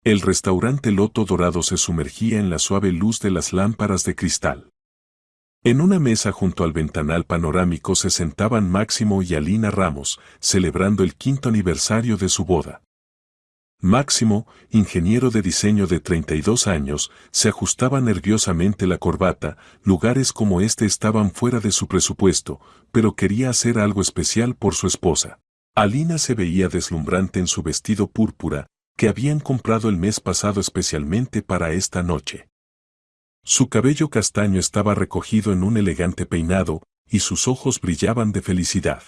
El restaurante Loto Dorado se sumergía en la suave luz de las lámparas de cristal. En una mesa junto al ventanal panorámico se sentaban Máximo y Alina Ramos, celebrando el 5º aniversario de su boda. Máximo, ingeniero de diseño de 32 años, se ajustaba nerviosamente la corbata. Lugares como este estaban fuera de su presupuesto, pero quería hacer algo especial por su esposa. Alina se veía deslumbrante en su vestido púrpura, que habían comprado el mes pasado especialmente para esta noche. Su cabello castaño estaba recogido en un elegante peinado, y sus ojos brillaban de felicidad.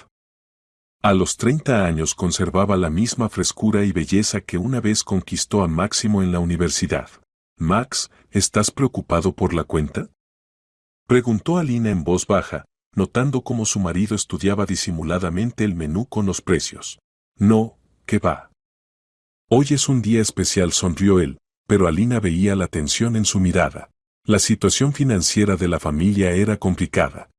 A los 30 años conservaba la misma frescura y belleza que una vez conquistó a Máximo en la universidad. «Max, ¿estás preocupado por la cuenta?», preguntó Alina en voz baja, notando cómo su marido estudiaba disimuladamente el menú con los precios. «No, ¿qué va? Hoy es un día especial», sonrió él, pero Alina veía la tensión en su mirada. La situación financiera de la familia era complicada.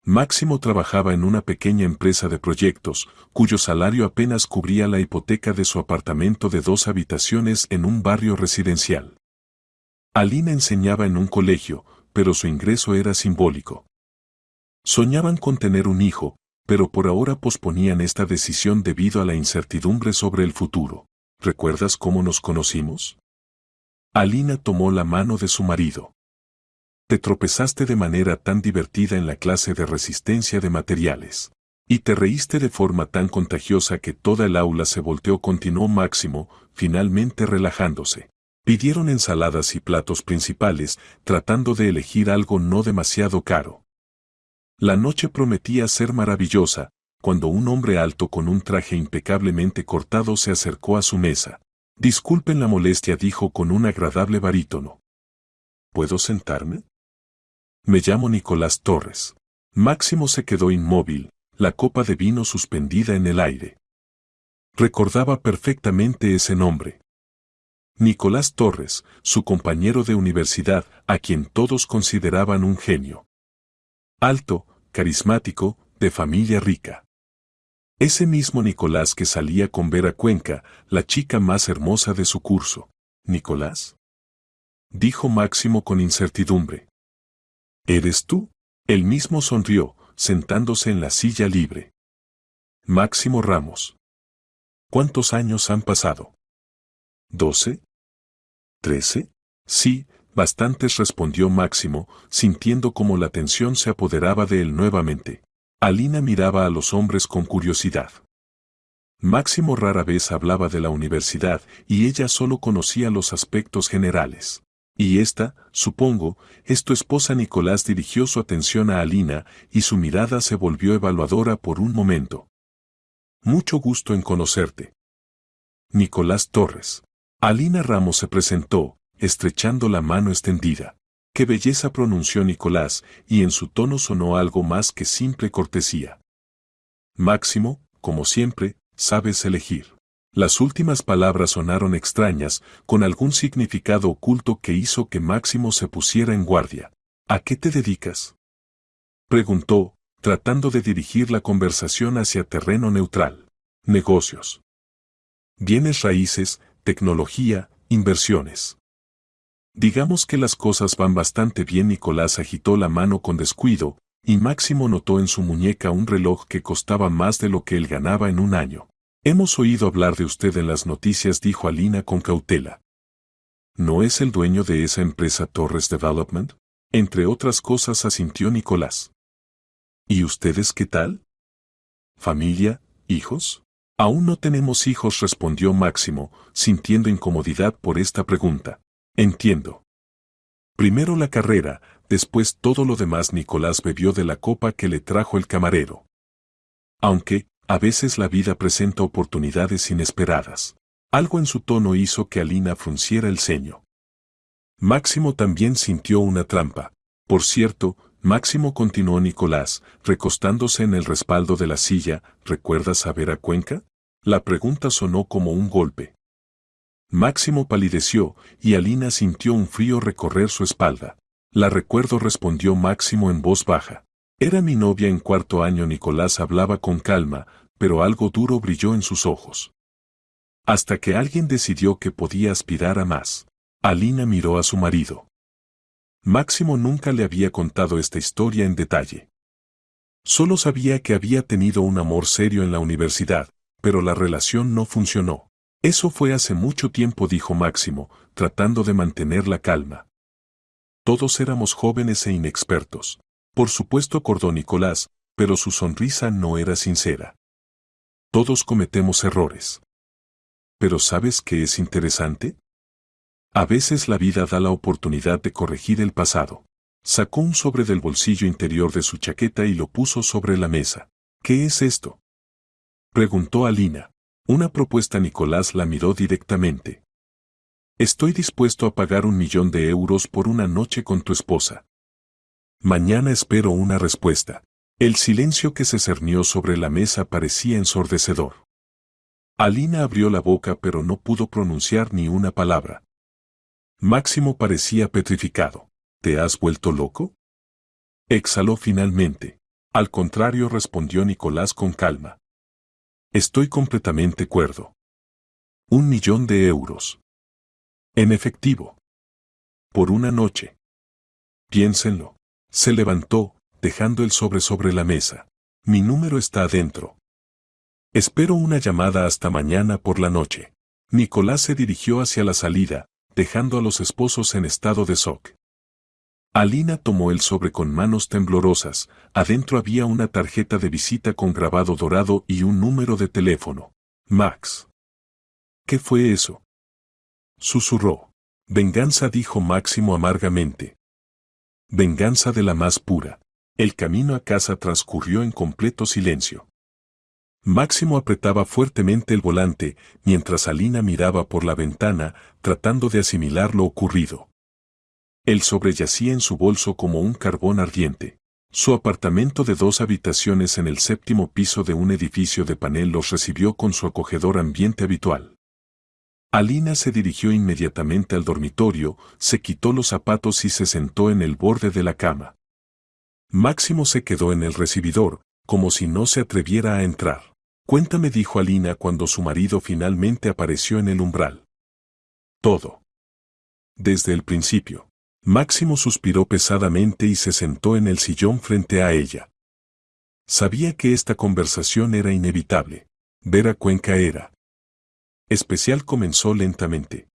Máximo trabajaba en una pequeña empresa de proyectos, cuyo salario apenas cubría la hipoteca de su apartamento de 2 habitaciones en un barrio residencial. Alina enseñaba en un colegio, pero su ingreso era simbólico. Soñaban con tener un hijo, pero por ahora posponían esta decisión debido a la incertidumbre sobre el futuro. ¿Recuerdas cómo nos conocimos?, Alina tomó la mano de su marido. Te tropezaste de manera tan divertida en la clase de resistencia de materiales. Y te reíste de forma tan contagiosa que toda el aula se volteó, continuó Máximo, finalmente relajándose. Pidieron ensaladas y platos principales, tratando de elegir algo no demasiado caro. La noche prometía ser maravillosa, cuando un hombre alto con un traje impecablemente cortado se acercó a su mesa. «Disculpen la molestia», dijo con un agradable barítono. «¿Puedo sentarme?». «Me llamo Nicolás Torres». Máximo se quedó inmóvil, la copa de vino suspendida en el aire. Recordaba perfectamente ese nombre. Nicolás Torres, su compañero de universidad, a quien todos consideraban un genio. Alto, carismático, de familia rica. Ese mismo Nicolás que salía con Vera Cuenca, la chica más hermosa de su curso. «¿Nicolás?», dijo Máximo con incertidumbre. «¿Eres tú?». Él mismo sonrió, sentándose en la silla libre. «Máximo Ramos». «¿Cuántos años han pasado?». «¿12? ¿13? Sí, bastantes», respondió Máximo, sintiendo cómo la tensión se apoderaba de él nuevamente. Alina miraba a los hombres con curiosidad. Máximo rara vez hablaba de la universidad y ella solo conocía los aspectos generales. «¿Y esta, supongo, es tu esposa?». Nicolás dirigió su atención a Alina y su mirada se volvió evaluadora por un momento. «Mucho gusto en conocerte». «Nicolás Torres». Alina Ramos se presentó, estrechando la mano extendida. «Qué belleza», pronunció Nicolás, y en su tono sonó algo más que simple cortesía. «Máximo, como siempre, sabes elegir». Las últimas palabras sonaron extrañas, con algún significado oculto que hizo que Máximo se pusiera en guardia. «¿A qué te dedicas?», preguntó, tratando de dirigir la conversación hacia terreno neutral. «Negocios. Bienes raíces, tecnología, inversiones». «Digamos que las cosas van bastante bien». Nicolás agitó la mano con descuido, y Máximo notó en su muñeca un reloj que costaba más de lo que él ganaba en un año. «Hemos oído hablar de usted en las noticias», dijo Alina con cautela. «¿No es el dueño de esa empresa Torres Development?». Entre otras cosas, asintió Nicolás. «¿Y ustedes qué tal? ¿Familia, hijos?». «Aún no tenemos hijos», respondió Máximo, sintiendo incomodidad por esta pregunta. «Entiendo. Primero la carrera, después todo lo demás». Nicolás bebió de la copa que le trajo el camarero. «Aunque, a veces la vida presenta oportunidades inesperadas». Algo en su tono hizo que Alina frunciera el ceño. Máximo también sintió una trampa. «Por cierto, Máximo», continuó Nicolás, recostándose en el respaldo de la silla, «¿recuerdas a Vera Cuenca?». La pregunta sonó como un golpe. Máximo palideció, y Alina sintió un frío recorrer su espalda. «La recuerdo», respondió Máximo en voz baja. «Era mi novia en 4º año». Nicolás hablaba con calma, pero algo duro brilló en sus ojos. hasta que alguien decidió que podía aspirar a más. Alina miró a su marido. Máximo nunca le había contado esta historia en detalle. Solo sabía que había tenido un amor serio en la universidad, pero la relación no funcionó. Eso fue hace mucho tiempo, dijo Máximo, tratando de mantener la calma. Todos éramos jóvenes e inexpertos. Por supuesto, acordó Nicolás, pero su sonrisa no era sincera. Todos cometemos errores. ¿Pero sabes qué es interesante? A veces la vida da la oportunidad de corregir el pasado. Sacó un sobre del bolsillo interior de su chaqueta y lo puso sobre la mesa. ¿Qué es esto?, preguntó Alina. Una propuesta. Nicolás la miró directamente. Estoy dispuesto a pagar 1.000.000 de euros por una noche con tu esposa. Mañana espero una respuesta. El silencio que se cernió sobre la mesa parecía ensordecedor. Alina abrió la boca pero no pudo pronunciar ni una palabra. Máximo parecía petrificado. ¿Te has vuelto loco?, exhaló finalmente. Al contrario, respondió Nicolás con calma. Estoy completamente cuerdo. 1.000.000 de euros. En efectivo. Por una noche. Piénsenlo. Se levantó, dejando el sobre la mesa. Mi número está adentro. Espero una llamada hasta mañana por la noche. Nicolás se dirigió hacia la salida, dejando a los esposos en estado de shock. Alina tomó el sobre con manos temblorosas. Adentro había una tarjeta de visita con grabado dorado y un número de teléfono. Max. ¿Qué fue eso?, susurró. Venganza, dijo Máximo amargamente. Venganza de la más pura. El camino a casa transcurrió en completo silencio. Máximo apretaba fuertemente el volante, mientras Alina miraba por la ventana, tratando de asimilar lo ocurrido. El sobre yacía en su bolso como un carbón ardiente. Su apartamento de 2 habitaciones en el 7º piso de un edificio de panel los recibió con su acogedor ambiente habitual. Alina se dirigió inmediatamente al dormitorio, se quitó los zapatos y se sentó en el borde de la cama. Máximo se quedó en el recibidor, como si no se atreviera a entrar. Cuéntame, dijo Alina cuando su marido finalmente apareció en el umbral. Todo. Desde el principio. Máximo suspiró pesadamente y se sentó en el sillón frente a ella. Sabía que esta conversación era inevitable. Vera Cuenca era especial, comenzó lentamente.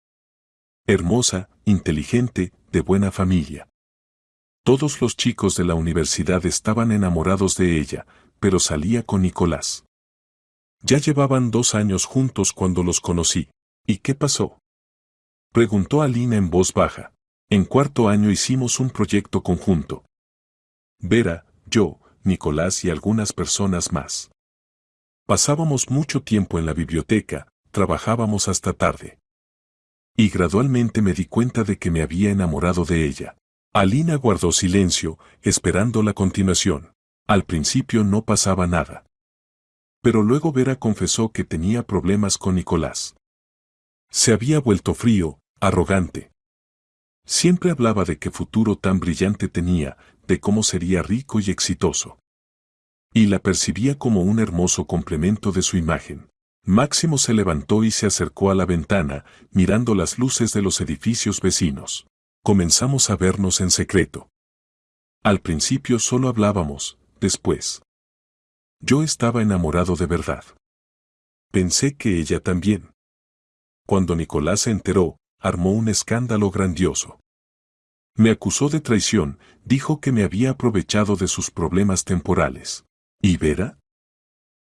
Hermosa, inteligente, de buena familia. Todos los chicos de la universidad estaban enamorados de ella, pero salía con Nicolás. Ya llevaban 2 años juntos cuando los conocí. ¿Y qué pasó?, preguntó Alina en voz baja. En 4º año hicimos un proyecto conjunto. Vera, yo, Nicolás y algunas personas más. Pasábamos mucho tiempo en la biblioteca, trabajábamos hasta tarde. Y gradualmente me di cuenta de que me había enamorado de ella. Alina guardó silencio, esperando la continuación. Al principio no pasaba nada. Pero luego Vera confesó que tenía problemas con Nicolás. Se había vuelto frío, arrogante. Siempre hablaba de qué futuro tan brillante tenía, de cómo sería rico y exitoso. Y la percibía como un hermoso complemento de su imagen. Máximo se levantó y se acercó a la ventana, mirando las luces de los edificios vecinos. Comenzamos a vernos en secreto. Al principio solo hablábamos, después. Yo estaba enamorado de verdad. Pensé que ella también. Cuando Nicolás se enteró, armó un escándalo grandioso. Me acusó de traición, dijo que me había aprovechado de sus problemas temporales. ¿Y Vera?,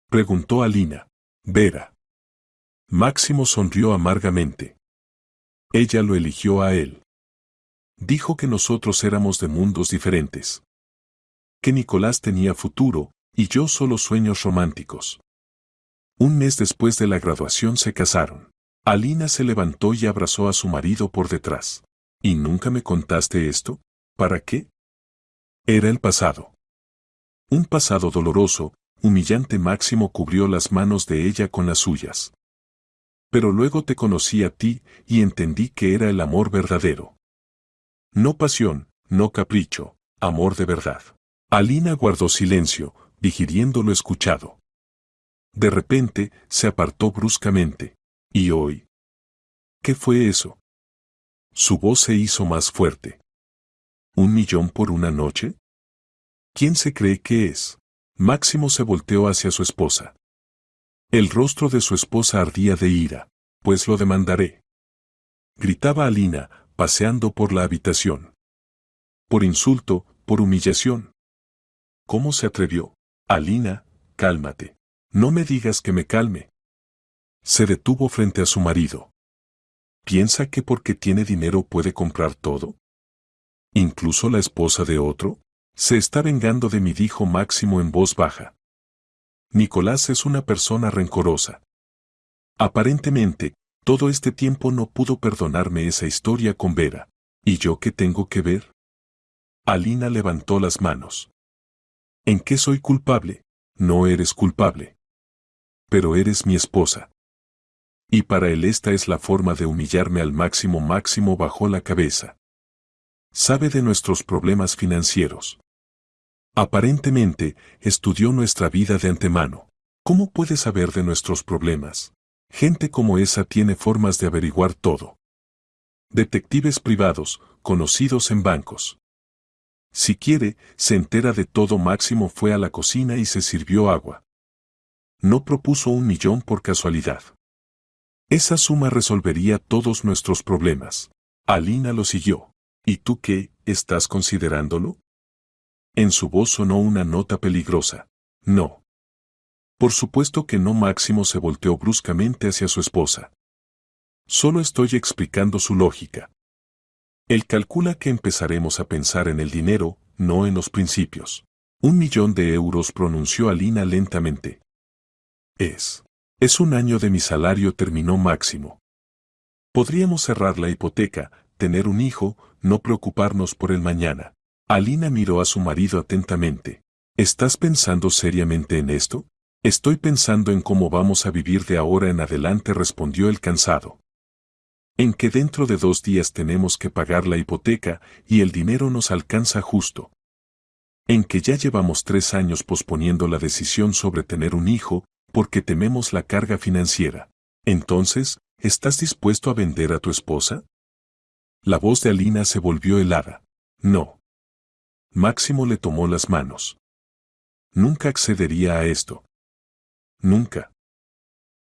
preguntó Alina. Vera. Máximo sonrió amargamente. Ella lo eligió a él. Dijo que nosotros éramos de mundos diferentes. Que Nicolás tenía futuro, y yo solo sueños románticos. Un mes después de la graduación se casaron. Alina se levantó y abrazó a su marido por detrás. ¿Y nunca me contaste esto? ¿Para qué? Era el pasado. Un pasado doloroso, humillante. Máximo cubrió las manos de ella con las suyas. Pero luego te conocí a ti, y entendí que era el amor verdadero. No pasión, no capricho, amor de verdad. Alina guardó silencio, digiriendo lo escuchado. De repente, se apartó bruscamente. ¿Y hoy? ¿Qué fue eso? Su voz se hizo más fuerte. ¿1 millón por una noche? ¿Quién se cree que es? Máximo se volteó hacia su esposa. El rostro de su esposa ardía de ira. Pues lo demandaré. Gritaba Alina, paseando por la habitación. Por insulto, por humillación. ¿Cómo se atrevió? Alina, cálmate. No me digas que me calme. Se detuvo frente a su marido. ¿Piensa que porque tiene dinero puede comprar todo? ¿Incluso la esposa de otro? Se está vengando de mí, dijo Máximo en voz baja. Nicolás es una persona rencorosa. Aparentemente, todo este tiempo no pudo perdonarme esa historia con Vera. ¿Y yo qué tengo que ver? Alina levantó las manos. ¿En qué soy culpable? No eres culpable. Pero eres mi esposa. Y para él esta es la forma de humillarme al máximo. Máximo bajó la cabeza. Sabe de nuestros problemas financieros. Aparentemente, estudió nuestra vida de antemano. ¿Cómo puede saber de nuestros problemas? Gente como esa tiene formas de averiguar todo. Detectives privados, conocidos en bancos. Si quiere, se entera de todo. Máximo fue a la cocina y se sirvió agua. No propuso 1 millón por casualidad. Esa suma resolvería todos nuestros problemas. Alina lo siguió. ¿Y tú qué, estás considerándolo? En su voz sonó una nota peligrosa. No. Por supuesto que no. Máximo se volteó bruscamente hacia su esposa. Solo estoy explicando su lógica. Él calcula que empezaremos a pensar en el dinero, no en los principios. 1 millón de euros, pronunció Alina lentamente. Es 1 año de mi salario, terminó Máximo. Podríamos cerrar la hipoteca, tener un hijo, no preocuparnos por el mañana. Alina miró a su marido atentamente. ¿Estás pensando seriamente en esto? Estoy pensando en cómo vamos a vivir de ahora en adelante, respondió el cansado. En que dentro de 2 días tenemos que pagar la hipoteca y el dinero nos alcanza justo. En que ya llevamos 3 años posponiendo la decisión sobre tener un hijo, porque tememos la carga financiera. Entonces, ¿estás dispuesto a vender a tu esposa? La voz de Alina se volvió helada. No. Máximo le tomó las manos. Nunca accedería a esto. Nunca.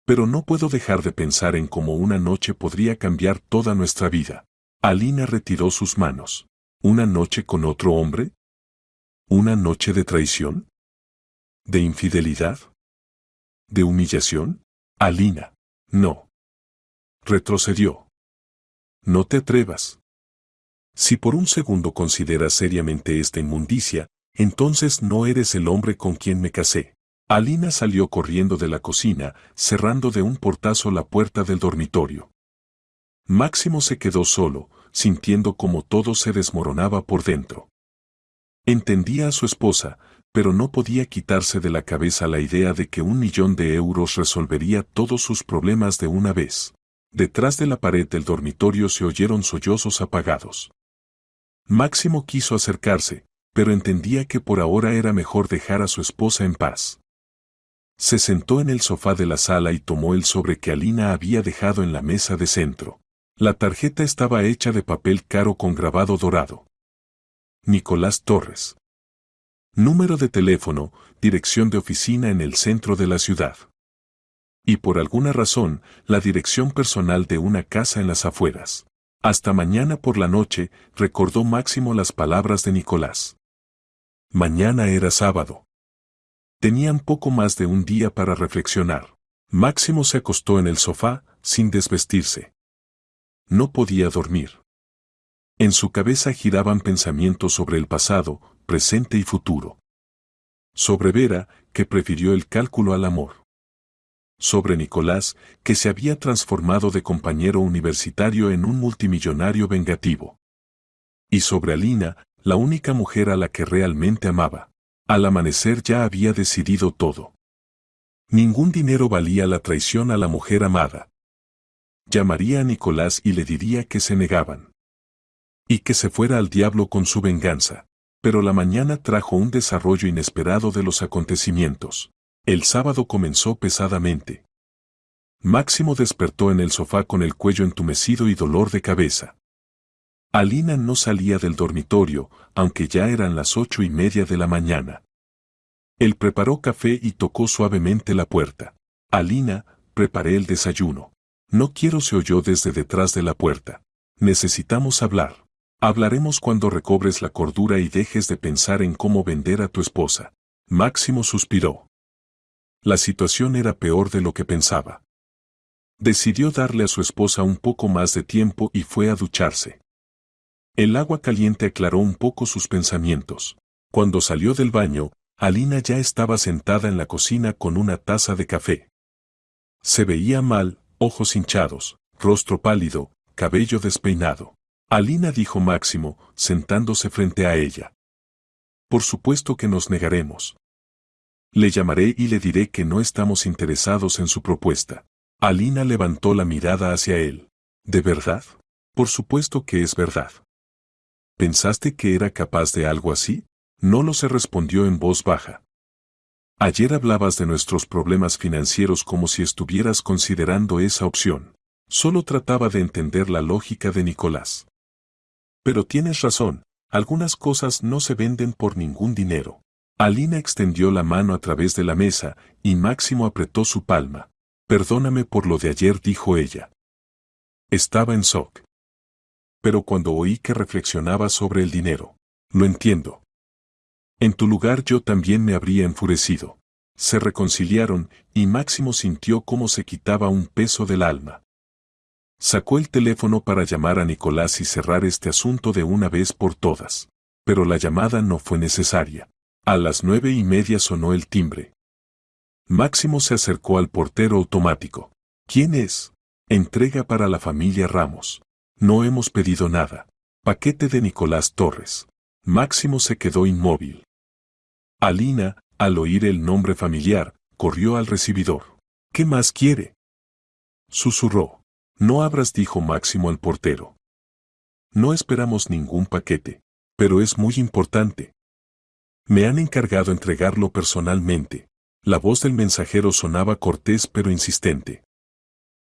Pero no puedo dejar de pensar en cómo una noche podría cambiar toda nuestra vida. Alina retiró sus manos. ¿Una noche con otro hombre? ¿Una noche de traición? ¿De infidelidad? ¿De humillación? Alina. No. Retrocedió. No te atrevas. Si por un segundo consideras seriamente esta inmundicia, entonces no eres el hombre con quien me casé. Alina salió corriendo de la cocina, cerrando de un portazo la puerta del dormitorio. Máximo se quedó solo, sintiendo como todo se desmoronaba por dentro. Entendía a su esposa, pero no podía quitarse de la cabeza la idea de que 1 millón de euros resolvería todos sus problemas de una vez. Detrás de la pared del dormitorio se oyeron sollozos apagados. Máximo quiso acercarse, pero entendía que por ahora era mejor dejar a su esposa en paz. Se sentó en el sofá de la sala y tomó el sobre que Alina había dejado en la mesa de centro. La tarjeta estaba hecha de papel caro con grabado dorado. Nicolás Torres. Número de teléfono, dirección de oficina en el centro de la ciudad. Y por alguna razón, la dirección personal de una casa en las afueras. Hasta mañana por la noche, recordó Máximo las palabras de Nicolás. Mañana era sábado. Tenían poco más de un día para reflexionar. Máximo se acostó en el sofá, sin desvestirse. No podía dormir. En su cabeza giraban pensamientos sobre el pasado, presente y futuro. Sobre Vera, que prefirió el cálculo al amor. Sobre Nicolás, que se había transformado de compañero universitario en un multimillonario vengativo. Y sobre Alina, la única mujer a la que realmente amaba. Al amanecer ya había decidido todo. Ningún dinero valía la traición a la mujer amada. Llamaría a Nicolás y le diría que se negaban. Y que se fuera al diablo con su venganza. Pero la mañana trajo un desarrollo inesperado de los acontecimientos. El sábado comenzó pesadamente. Máximo despertó en el sofá con el cuello entumecido y dolor de cabeza. Alina no salía del dormitorio, aunque ya eran las 8:30 de la mañana. Él preparó café y tocó suavemente la puerta. Alina, preparé el desayuno. No quiero, se oyó desde detrás de la puerta. Necesitamos hablar. Hablaremos cuando recobres la cordura y dejes de pensar en cómo vender a tu esposa. Máximo suspiró. La situación era peor de lo que pensaba. Decidió darle a su esposa un poco más de tiempo y fue a ducharse. El agua caliente aclaró un poco sus pensamientos. Cuando salió del baño, Alina ya estaba sentada en la cocina con una taza de café. Se veía mal, ojos hinchados, rostro pálido, cabello despeinado. Alina, dijo Máximo, sentándose frente a ella. Por supuesto que nos negaremos. Le llamaré y le diré que no estamos interesados en su propuesta. Alina levantó la mirada hacia él. ¿De verdad? Por supuesto que es verdad. ¿Pensaste que era capaz de algo así? No lo sé, respondió en voz baja. Ayer hablabas de nuestros problemas financieros como si estuvieras considerando esa opción. Solo trataba de entender la lógica de Nicolás. Pero tienes razón, algunas cosas no se venden por ningún dinero. Alina extendió la mano a través de la mesa, y Máximo apretó su palma. Perdóname por lo de ayer, dijo ella. Estaba en shock. Pero cuando oí que reflexionabas sobre el dinero, lo entiendo. En tu lugar yo también me habría enfurecido. Se reconciliaron, y Máximo sintió cómo se quitaba un peso del alma. Sacó el teléfono para llamar a Nicolás y cerrar este asunto de una vez por todas. Pero la llamada no fue necesaria. A las 9:30 sonó el timbre. Máximo se acercó al portero automático. ¿Quién es? Entrega para la familia Ramos. No hemos pedido nada. Paquete de Nicolás Torres. Máximo se quedó inmóvil. Alina, al oír el nombre familiar, corrió al recibidor. ¿Qué más quiere? Susurró. No abras, dijo Máximo al portero. No esperamos ningún paquete, pero es muy importante. Me han encargado entregarlo personalmente. La voz del mensajero sonaba cortés pero insistente.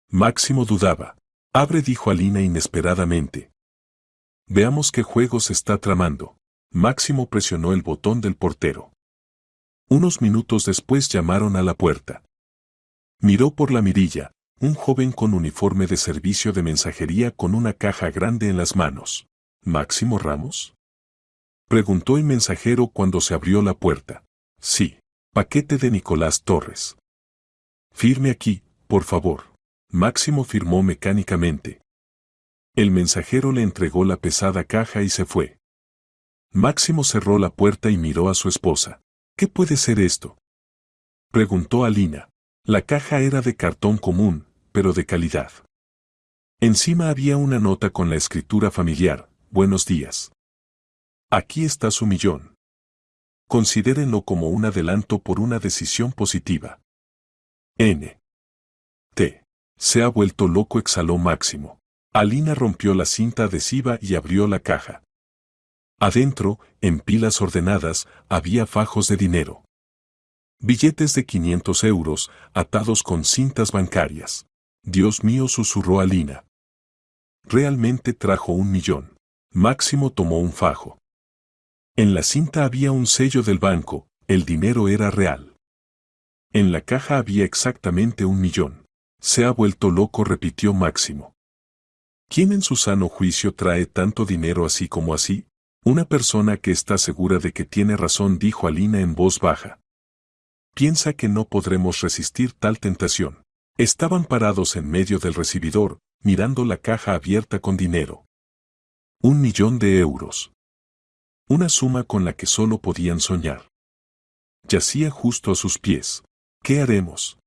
Máximo dudaba. Abre, dijo Alina inesperadamente. Veamos qué juegos está tramando. Máximo presionó el botón del portero. Unos minutos después llamaron a la puerta. Miró por la mirilla, un joven con uniforme de servicio de mensajería con una caja grande en las manos. ¿Máximo Ramos? Preguntó el mensajero cuando se abrió la puerta. Sí, paquete de Nicolás Torres. Firme aquí, por favor. Máximo firmó mecánicamente. El mensajero le entregó la pesada caja y se fue. Máximo cerró la puerta y miró a su esposa. ¿Qué puede ser esto? Preguntó Alina. La caja era de cartón común, pero de calidad. Encima había una nota con la escritura familiar. Buenos días. Aquí está su millón. Considérenlo como un adelanto por una decisión positiva. N. T. Se ha vuelto loco, exhaló Máximo. Alina rompió la cinta adhesiva y abrió la caja. Adentro, en pilas ordenadas, había fajos de dinero. Billetes de 500 euros, atados con cintas bancarias. Dios mío, susurró Alina. Realmente trajo 1.000.000. Máximo tomó un fajo. En la cinta había un sello del banco, el dinero era real. En la caja había exactamente 1.000.000. Se ha vuelto loco, repitió Máximo. ¿Quién en su sano juicio trae tanto dinero así como así? Una persona que está segura de que tiene razón, dijo Alina en voz baja. Piensa que no podremos resistir tal tentación. Estaban parados en medio del recibidor, mirando la caja abierta con dinero. 1.000.000 de euros. Una suma con la que solo podían soñar. Yacía justo a sus pies. ¿Qué haremos?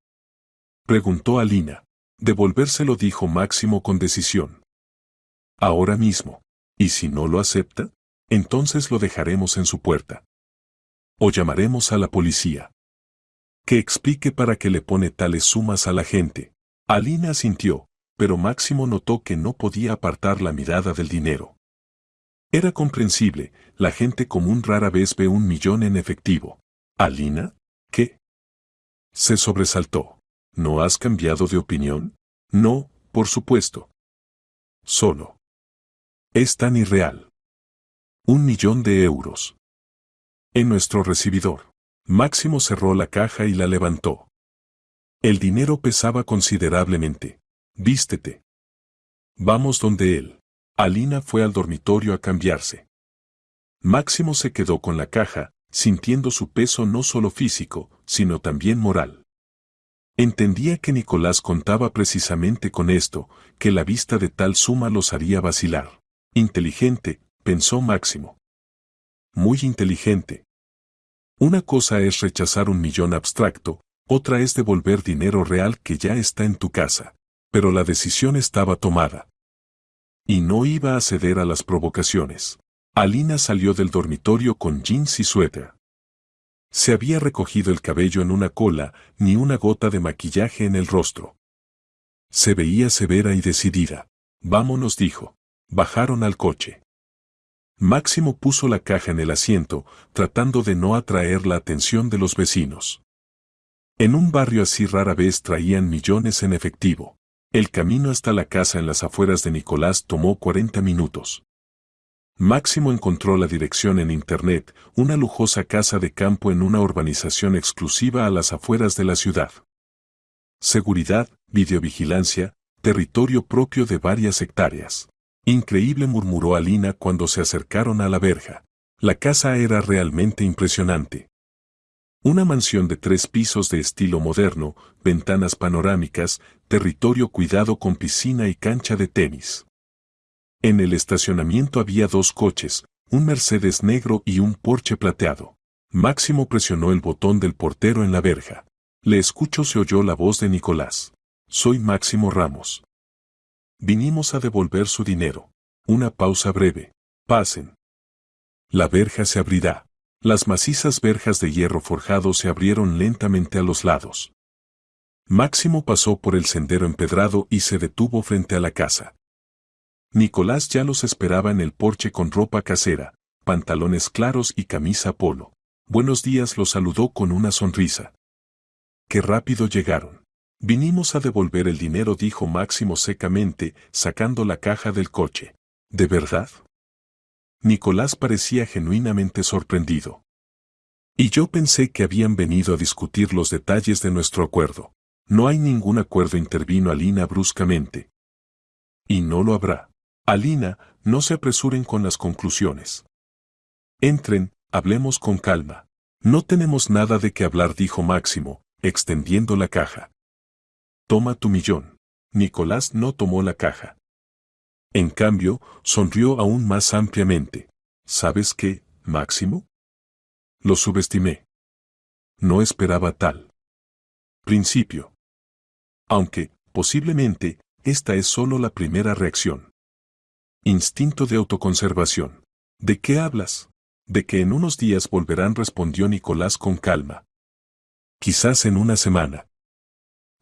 Preguntó Alina. Devolvérselo, dijo Máximo con decisión. Ahora mismo. ¿Y si no lo acepta? Entonces lo dejaremos en su puerta. O llamaremos a la policía. Que explique para qué le pone tales sumas a la gente. Alina asintió, pero Máximo notó que no podía apartar la mirada del dinero. Era comprensible, la gente común rara vez ve 1.000.000 en efectivo. ¿Alina? ¿Qué? Se sobresaltó. ¿No has cambiado de opinión? No, por supuesto. Solo. Es tan irreal. 1.000.000 de euros. En nuestro recibidor. Máximo cerró la caja y la levantó. El dinero pesaba considerablemente. Vístete. Vamos donde él. Alina fue al dormitorio a cambiarse. Máximo se quedó con la caja, sintiendo su peso no solo físico, sino también moral. Entendía que Nicolás contaba precisamente con esto, que la vista de tal suma los haría vacilar. Inteligente, pensó Máximo. Muy inteligente. Una cosa es rechazar 1.000.000 abstracto, otra es devolver dinero real que ya está en tu casa. Pero la decisión estaba tomada. Y no iba a ceder a las provocaciones. Alina salió del dormitorio con jeans y suéter. Se había recogido el cabello en una cola, ni una gota de maquillaje en el rostro. Se veía severa y decidida. Vámonos, dijo. Bajaron al coche. Máximo puso la caja en el asiento, tratando de no atraer la atención de los vecinos. En un barrio así rara vez traían millones en efectivo. El camino hasta la casa en las afueras de Nicolás tomó 40 minutos. Máximo encontró la dirección en internet, una lujosa casa de campo en una urbanización exclusiva a las afueras de la ciudad. Seguridad, videovigilancia, territorio propio de varias hectáreas. Increíble, murmuró Alina cuando se acercaron a la verja. La casa era realmente impresionante. Una mansión de 3 pisos de estilo moderno, ventanas panorámicas, territorio cuidado con piscina y cancha de tenis. En el estacionamiento había 2 coches, un Mercedes negro y un Porsche plateado. Máximo presionó el botón del portero en la verja. Le escuchó, se oyó la voz de Nicolás. Soy Máximo Ramos. Vinimos a devolver su dinero. Una pausa breve. Pasen. La verja se abrirá. Las macizas verjas de hierro forjado se abrieron lentamente a los lados. Máximo pasó por el sendero empedrado y se detuvo frente a la casa. Nicolás ya los esperaba en el porche con ropa casera, pantalones claros y camisa polo. Buenos días, los saludó con una sonrisa. Qué rápido llegaron. Vinimos a devolver el dinero, dijo Máximo secamente, sacando la caja del coche. ¿De verdad? Nicolás parecía genuinamente sorprendido. Y yo pensé que habían venido a discutir los detalles de nuestro acuerdo. No hay ningún acuerdo, intervino Alina bruscamente. Y no lo habrá. Alina, no se apresuren con las conclusiones. Entren, hablemos con calma. No tenemos nada de qué hablar, dijo Máximo, extendiendo la caja. Toma tu 1.000.000. Nicolás no tomó la caja. En cambio, sonrió aún más ampliamente. ¿Sabes qué, Máximo? Lo subestimé. No esperaba tal principio. Aunque, posiblemente, esta es solo la primera reacción. Instinto de autoconservación. ¿De qué hablas? De que en unos días volverán, respondió Nicolás con calma. Quizás en una semana.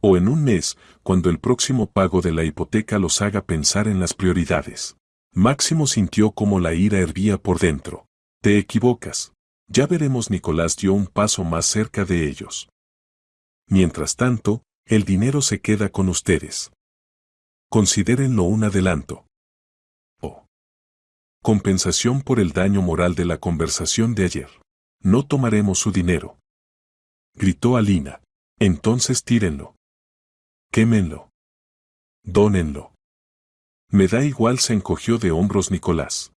O en un mes, cuando el próximo pago de la hipoteca los haga pensar en las prioridades. Máximo sintió como la ira hervía por dentro. Te equivocas. Ya veremos. Nicolás dio un paso más cerca de ellos. Mientras tanto, el dinero se queda con ustedes. Considérenlo un adelanto. O compensación por el daño moral de la conversación de ayer. No tomaremos su dinero. Gritó Alina. Entonces tírenlo. Quémenlo. Dónenlo. Me da igual, se encogió de hombros Nicolás.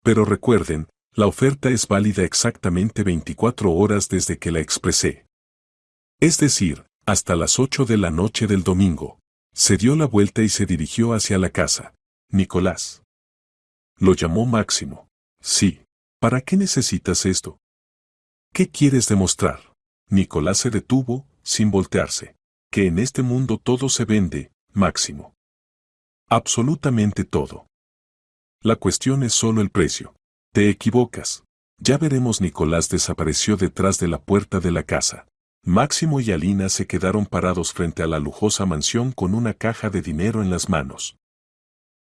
Pero recuerden, la oferta es válida exactamente 24 horas desde que la expresé. Es decir, hasta las 8 de la noche del domingo. Se dio la vuelta y se dirigió hacia la casa. Nicolás. Lo llamó Máximo. Sí. ¿Para qué necesitas esto? ¿Qué quieres demostrar? Nicolás se detuvo, sin voltearse. Que en este mundo todo se vende, Máximo. Absolutamente todo. La cuestión es solo el precio. Te equivocas. Ya veremos. Nicolás desapareció detrás de la puerta de la casa. Máximo y Alina se quedaron parados frente a la lujosa mansión con una caja de dinero en las manos.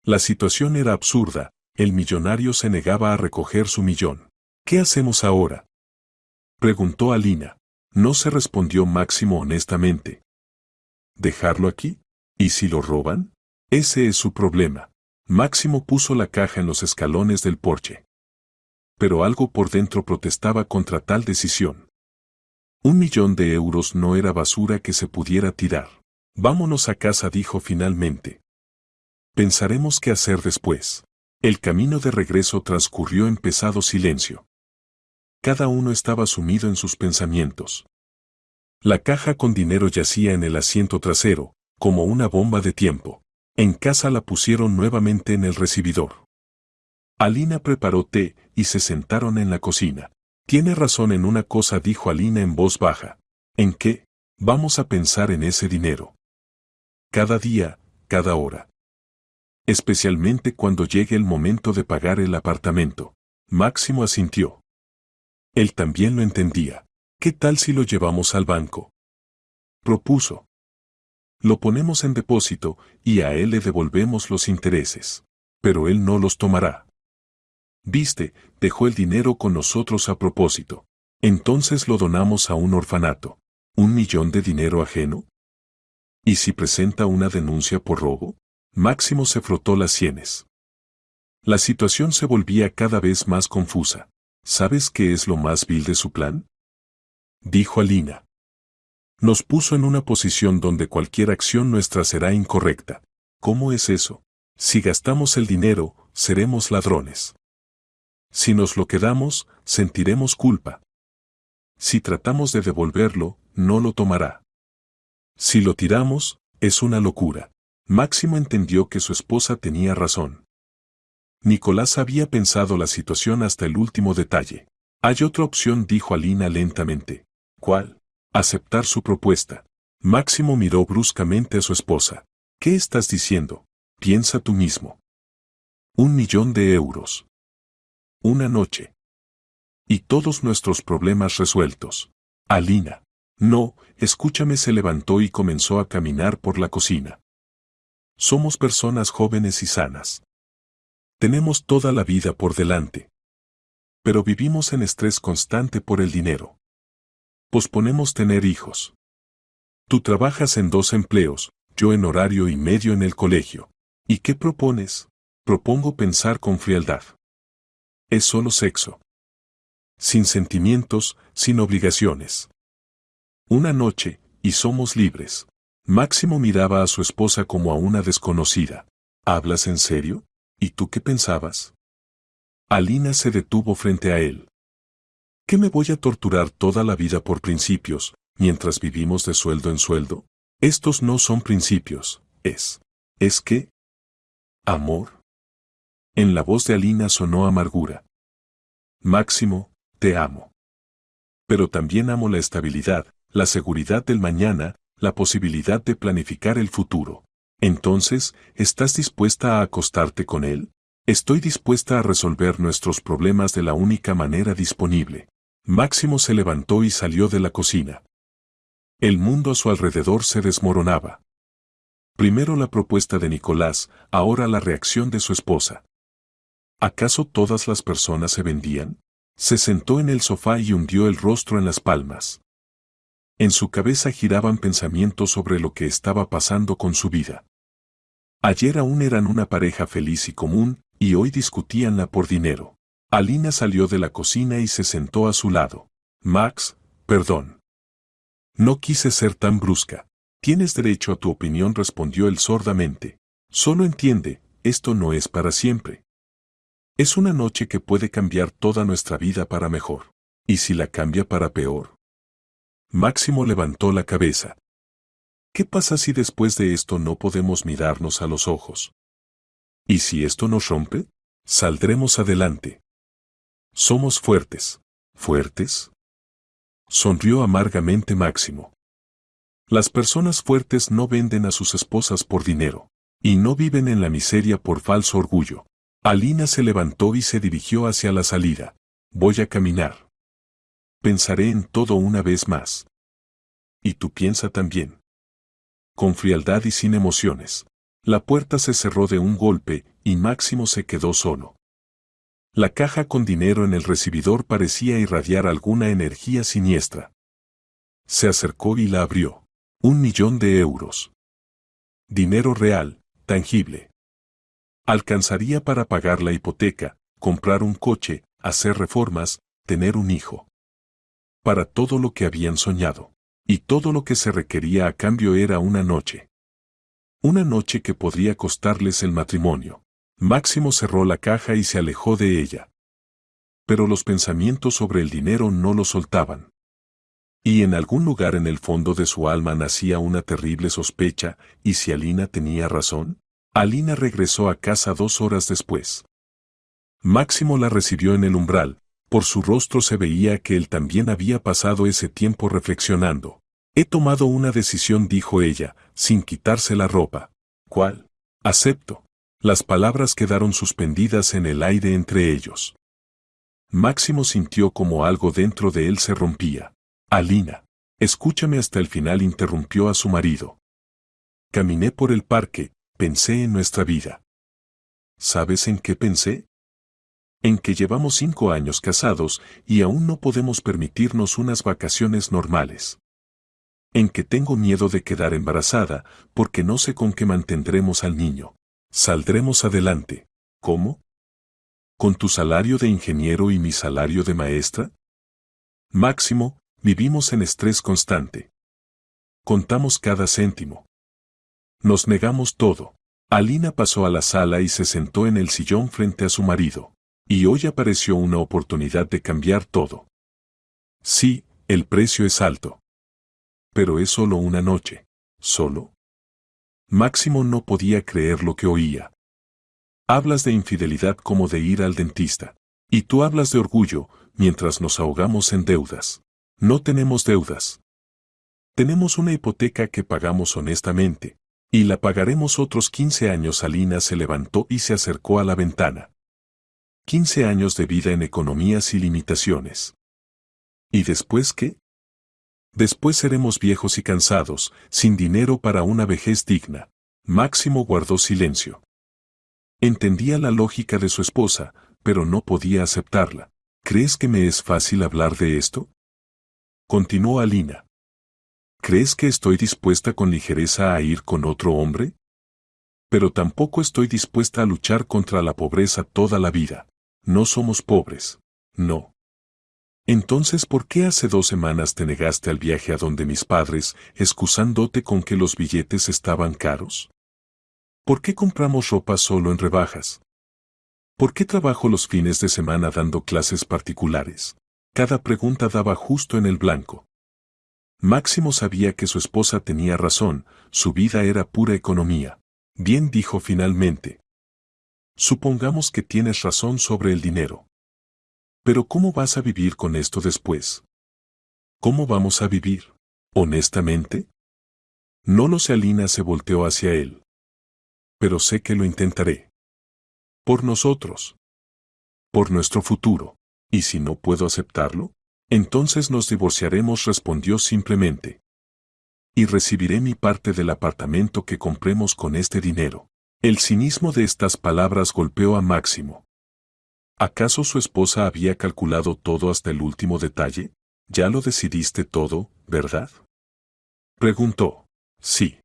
La situación era absurda, el millonario se negaba a recoger su 1.000.000. ¿Qué hacemos ahora?, preguntó Alina. No se respondió Máximo honestamente. ¿Dejarlo aquí? ¿Y si lo roban? Ese es su problema. Máximo puso la caja en los escalones del porche. Pero algo por dentro protestaba contra tal decisión. 1.000.000 de euros no era basura que se pudiera tirar. Vámonos a casa, dijo finalmente. Pensaremos qué hacer después. El camino de regreso transcurrió en pesado silencio. Cada uno estaba sumido en sus pensamientos. La caja con dinero yacía en el asiento trasero, como una bomba de tiempo. En casa la pusieron nuevamente en el recibidor. Alina preparó té y se sentaron en la cocina. Tiene razón en una cosa, dijo Alina en voz baja. ¿En qué? Vamos a pensar en ese dinero. Cada día, cada hora. Especialmente cuando llegue el momento de pagar el apartamento. Máximo asintió. Él también lo entendía. ¿Qué tal si lo llevamos al banco? Propuso. Lo ponemos en depósito y a él le devolvemos los intereses. Pero él no los tomará. Viste, dejó el dinero con nosotros a propósito. Entonces lo donamos a un orfanato. ¿1.000.000 de dinero ajeno? ¿Y si presenta una denuncia por robo? Máximo se frotó las sienes. La situación se volvía cada vez más confusa. ¿Sabes qué es lo más vil de su plan? Dijo Alina. Nos puso en una posición donde cualquier acción nuestra será incorrecta. ¿Cómo es eso? Si gastamos el dinero, seremos ladrones. Si nos lo quedamos, sentiremos culpa. Si tratamos de devolverlo, no lo tomará. Si lo tiramos, es una locura. Máximo entendió que su esposa tenía razón. Nicolás había pensado la situación hasta el último detalle. Hay otra opción, dijo Alina lentamente. ¿Cuál? Aceptar su propuesta. Máximo miró bruscamente a su esposa. ¿Qué estás diciendo? Piensa tú mismo. 1.000.000 de euros. Una noche. Y todos nuestros problemas resueltos. Alina. No, escúchame, se levantó y comenzó a caminar por la cocina. Somos personas jóvenes y sanas. Tenemos toda la vida por delante. Pero vivimos en estrés constante por el dinero. Posponemos tener hijos. Tú trabajas en 2 empleos, yo en horario y medio en el colegio. ¿Y qué propones? Propongo pensar con frialdad. Es solo sexo. Sin sentimientos, sin obligaciones. Una noche, y somos libres. Máximo miraba a su esposa como a una desconocida. ¿Hablas en serio? ¿Y tú qué pensabas? Alina se detuvo frente a él. ¿Qué me voy a torturar toda la vida por principios, mientras vivimos de sueldo en sueldo? Estos no son principios, ¿Es qué? ¿Amor? En la voz de Alina sonó amargura. Máximo, te amo. Pero también amo la estabilidad, la seguridad del mañana, la posibilidad de planificar el futuro. Entonces, ¿estás dispuesta a acostarte con él? Estoy dispuesta a resolver nuestros problemas de la única manera disponible. Máximo se levantó y salió de la cocina. El mundo a su alrededor se desmoronaba. Primero la propuesta de Nicolás, ahora la reacción de su esposa. ¿Acaso todas las personas se vendían? Se sentó en el sofá y hundió el rostro en las palmas. En su cabeza giraban pensamientos sobre lo que estaba pasando con su vida. Ayer aún eran una pareja feliz y común, y hoy discutíanla por dinero. Alina salió de la cocina y se sentó a su lado. Max, perdón. No quise ser tan brusca. Tienes derecho a tu opinión, respondió él sordamente. Solo entiende, esto no es para siempre. Es una noche que puede cambiar toda nuestra vida para mejor. ¿Y si la cambia para peor? Máximo levantó la cabeza. ¿Qué pasa si después de esto no podemos mirarnos a los ojos? ¿Y si esto nos rompe? Saldremos adelante. Somos fuertes. ¿Fuertes? Sonrió amargamente Máximo. Las personas fuertes no venden a sus esposas por dinero. Y no viven en la miseria por falso orgullo. Alina se levantó y se dirigió hacia la salida. Voy a caminar. Pensaré en todo una vez más. Y tú piensa también. Con frialdad y sin emociones. La puerta se cerró de un golpe y Máximo se quedó solo. La caja con dinero en el recibidor parecía irradiar alguna energía siniestra. Se acercó y la abrió. 1.000.000 de euros. Dinero real, tangible. Alcanzaría para pagar la hipoteca, comprar un coche, hacer reformas, tener un hijo. Para todo lo que habían soñado. Y todo lo que se requería a cambio era una noche. Una noche que podría costarles el matrimonio. Máximo cerró la caja y se alejó de ella. Pero los pensamientos sobre el dinero no lo soltaban. Y en algún lugar en el fondo de su alma nacía una terrible sospecha, ¿y si Alina tenía razón? Alina regresó a casa 2 horas después. Máximo la recibió en el umbral, por su rostro se veía que él también había pasado ese tiempo reflexionando. He tomado una decisión, dijo ella, sin quitarse la ropa. ¿Cuál? Acepto. Las palabras quedaron suspendidas en el aire entre ellos. Máximo sintió como algo dentro de él se rompía. Alina, escúchame hasta el final, interrumpió a su marido. Caminé por el parque, pensé en nuestra vida. ¿Sabes en qué pensé? En que llevamos 5 años casados y aún no podemos permitirnos unas vacaciones normales. En que tengo miedo de quedar embarazada, porque no sé con qué mantendremos al niño. Saldremos adelante. ¿Cómo? ¿Con tu salario de ingeniero y mi salario de maestra? Máximo, vivimos en estrés constante. Contamos cada céntimo. Nos negamos todo. Alina pasó a la sala y se sentó en el sillón frente a su marido. Y hoy apareció una oportunidad de cambiar todo. Sí, el precio es alto. Pero es solo una noche. ¿Solo? Máximo no podía creer lo que oía. Hablas de infidelidad como de ir al dentista. Y tú hablas de orgullo, mientras nos ahogamos en deudas. No tenemos deudas. Tenemos una hipoteca que pagamos honestamente. Y la pagaremos otros 15 años. Alina se levantó y se acercó a la ventana. 15 años de vida en economías y limitaciones. ¿Y después qué? Después seremos viejos y cansados, sin dinero para una vejez digna. Máximo guardó silencio. Entendía la lógica de su esposa, pero no podía aceptarla. ¿Crees que me es fácil hablar de esto? Continuó Alina. ¿Crees que estoy dispuesta con ligereza a ir con otro hombre? Pero tampoco estoy dispuesta a luchar contra la pobreza toda la vida. No somos pobres. No. Entonces, ¿por qué hace 2 semanas te negaste al viaje a donde mis padres, excusándote con que los billetes estaban caros? ¿Por qué compramos ropa solo en rebajas? ¿Por qué trabajo los fines de semana dando clases particulares? Cada pregunta daba justo en el blanco. Máximo sabía que su esposa tenía razón, su vida era pura economía. Bien, dijo finalmente. Supongamos que tienes razón sobre el dinero. Pero ¿cómo vas a vivir con esto después? ¿Cómo vamos a vivir? ¿Honestamente? No lo sé. Alina se volteó hacia él. Pero sé que lo intentaré. Por nosotros. Por nuestro futuro. ¿Y si no puedo aceptarlo? Entonces nos divorciaremos, respondió simplemente. Y recibiré mi parte del apartamento que compremos con este dinero. El cinismo de estas palabras golpeó a Máximo. ¿Acaso su esposa había calculado todo hasta el último detalle? Ya lo decidiste todo, ¿verdad? Preguntó. Sí.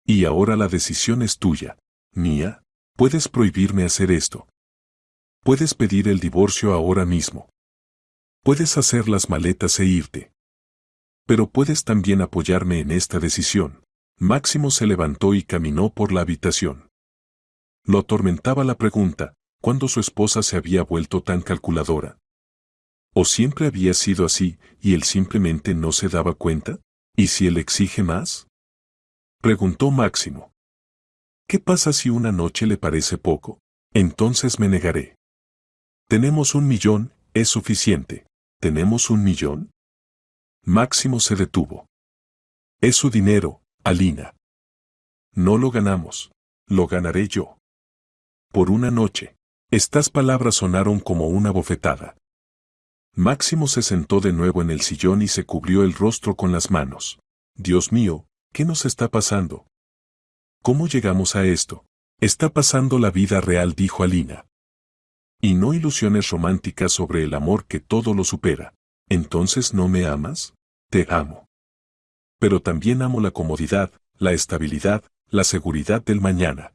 Y ahora la decisión es tuya. Mía, puedes prohibirme hacer esto. Puedes pedir el divorcio ahora mismo. Puedes hacer las maletas e irte. Pero puedes también apoyarme en esta decisión. Máximo se levantó y caminó por la habitación. Lo atormentaba la pregunta, ¿cuándo su esposa se había vuelto tan calculadora? ¿O siempre había sido así, y él simplemente no se daba cuenta? ¿Y si él exige más? Preguntó Máximo. ¿Qué pasa si una noche le parece poco? Entonces me negaré. Tenemos 1.000.000, es suficiente. ¿Tenemos 1.000.000? Máximo se detuvo. Es su dinero, Alina. No lo ganamos. Lo ganaré yo. Por una noche. Estas palabras sonaron como una bofetada. Máximo se sentó de nuevo en el sillón y se cubrió el rostro con las manos. Dios mío, ¿qué nos está pasando? ¿Cómo llegamos a esto? Está pasando la vida real, dijo Alina. Y no ilusiones románticas sobre el amor que todo lo supera. ¿Entonces no me amas? Te amo. Pero también amo la comodidad, la estabilidad, la seguridad del mañana.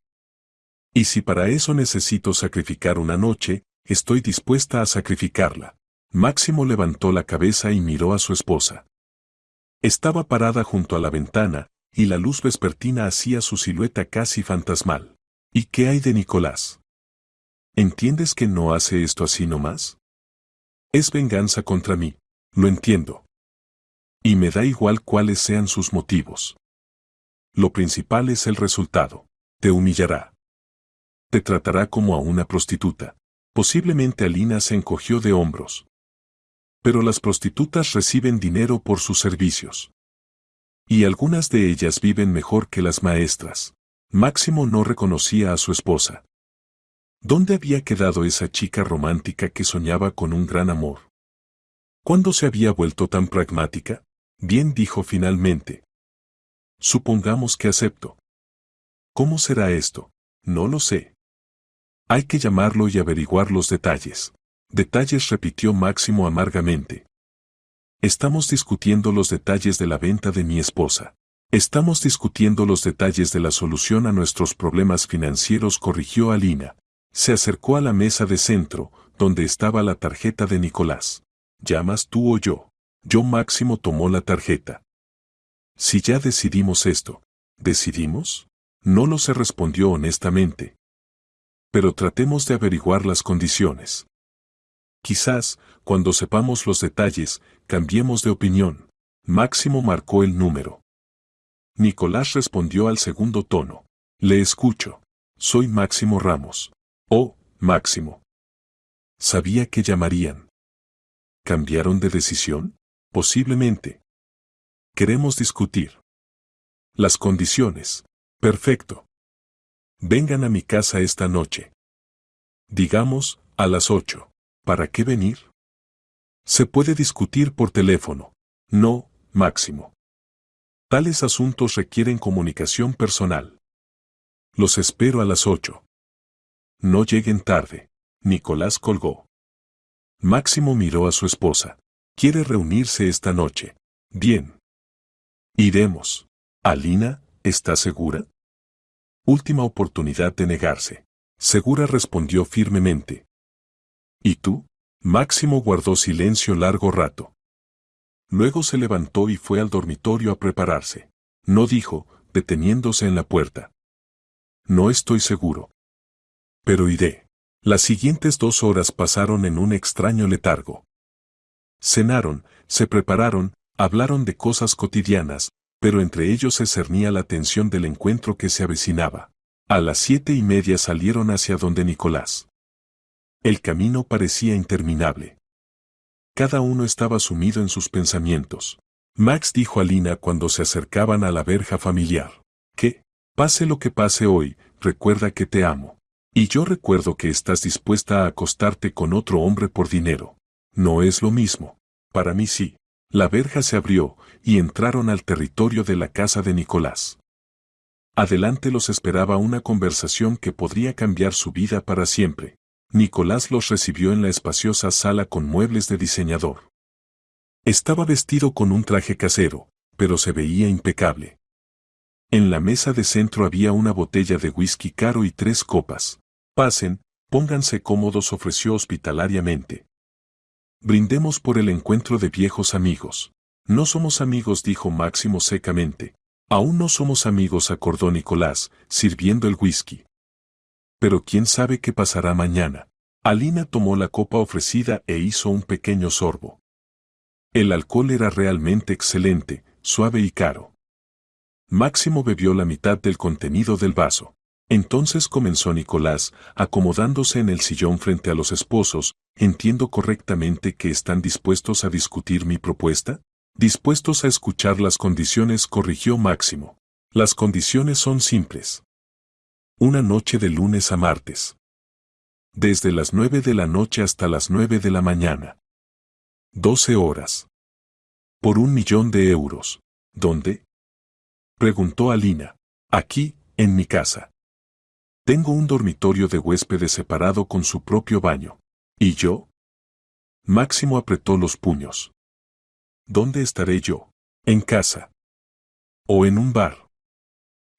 Y si para eso necesito sacrificar una noche, estoy dispuesta a sacrificarla. Máximo levantó la cabeza y miró a su esposa. Estaba parada junto a la ventana, y la luz vespertina hacía su silueta casi fantasmal. ¿Y qué hay de Nicolás? ¿Entiendes que no hace esto así nomás? Es venganza contra mí, lo entiendo. Y me da igual cuáles sean sus motivos. Lo principal es el resultado. Te humillará. Te tratará como a una prostituta. Posiblemente Alina se encogió de hombros. Pero las prostitutas reciben dinero por sus servicios. Y algunas de ellas viven mejor que las maestras. Máximo no reconocía a su esposa. ¿Dónde había quedado esa chica romántica que soñaba con un gran amor? ¿Cuándo se había vuelto tan pragmática? Bien, dijo finalmente. Supongamos que acepto. ¿Cómo será esto? No lo sé. Hay que llamarlo y averiguar los detalles. Detalles, repitió Máximo amargamente. Estamos discutiendo los detalles de la venta de mi esposa. Estamos discutiendo los detalles de la solución a nuestros problemas financieros, corrigió Alina. Se acercó a la mesa de centro, donde estaba la tarjeta de Nicolás. ¿Llamas tú o yo? Yo. Máximo tomó la tarjeta. Si ya decidimos esto. ¿Decidimos? No lo sé, respondió honestamente. Pero tratemos de averiguar las condiciones. Quizás, cuando sepamos los detalles, cambiemos de opinión. Máximo marcó el número. Nicolás respondió al segundo tono. Le escucho. Soy Máximo Ramos. Oh, Máximo. Sabía que llamarían. ¿Cambiaron de decisión? Posiblemente. Queremos discutir. Las condiciones. Perfecto. Vengan a mi casa esta noche. Digamos, a las 8. ¿Para qué venir? Se puede discutir por teléfono. No, Máximo. Tales asuntos requieren comunicación personal. Los espero a las 8. No lleguen tarde. Nicolás colgó. Máximo miró a su esposa. ¿Quiere reunirse esta noche? Bien. Iremos. Alina, ¿está segura? Última oportunidad de negarse. Segura, respondió firmemente. ¿Y tú? Máximo guardó silencio largo rato. Luego se levantó y fue al dormitorio a prepararse. No, dijo, deteniéndose en la puerta. No estoy seguro. Pero iré. Las siguientes 2 horas pasaron en un extraño letargo. Cenaron, se prepararon, hablaron de cosas cotidianas, pero entre ellos se cernía la tensión del encuentro que se avecinaba. A las 7:30 salieron hacia donde Nicolás. El camino parecía interminable. Cada uno estaba sumido en sus pensamientos. Max dijo a Lina cuando se acercaban a la verja familiar. Que, pase lo que pase hoy, recuerda que te amo. Y yo recuerdo que estás dispuesta a acostarte con otro hombre por dinero. No es lo mismo. Para mí sí. La verja se abrió, y entraron al territorio de la casa de Nicolás. Adelante los esperaba una conversación que podría cambiar su vida para siempre. Nicolás los recibió en la espaciosa sala con muebles de diseñador. Estaba vestido con un traje casero, pero se veía impecable. En la mesa de centro había una botella de whisky caro y 3 copas. Pasen, pónganse cómodos, ofreció hospitalariamente. Brindemos por el encuentro de viejos amigos. No somos amigos, dijo Máximo secamente. Aún no somos amigos, acordó Nicolás, sirviendo el whisky. Pero quién sabe qué pasará mañana. Alina tomó la copa ofrecida e hizo un pequeño sorbo. El alcohol era realmente excelente, suave y caro. Máximo bebió la mitad del contenido del vaso. Entonces comenzó Nicolás, acomodándose en el sillón frente a los esposos. ¿Entiendo correctamente que están dispuestos a discutir mi propuesta? Dispuestos a escuchar las condiciones, corrigió Máximo. Las condiciones son simples. Una noche de lunes a martes. Desde las 9 de la noche hasta las 9 de la mañana. 12 horas. Por 1.000.000 de euros. ¿Dónde? Preguntó Alina. Aquí, en mi casa. Tengo un dormitorio de huéspedes separado con su propio baño. ¿Y yo? Máximo apretó los puños. ¿Dónde estaré yo? En casa. ¿O en un bar?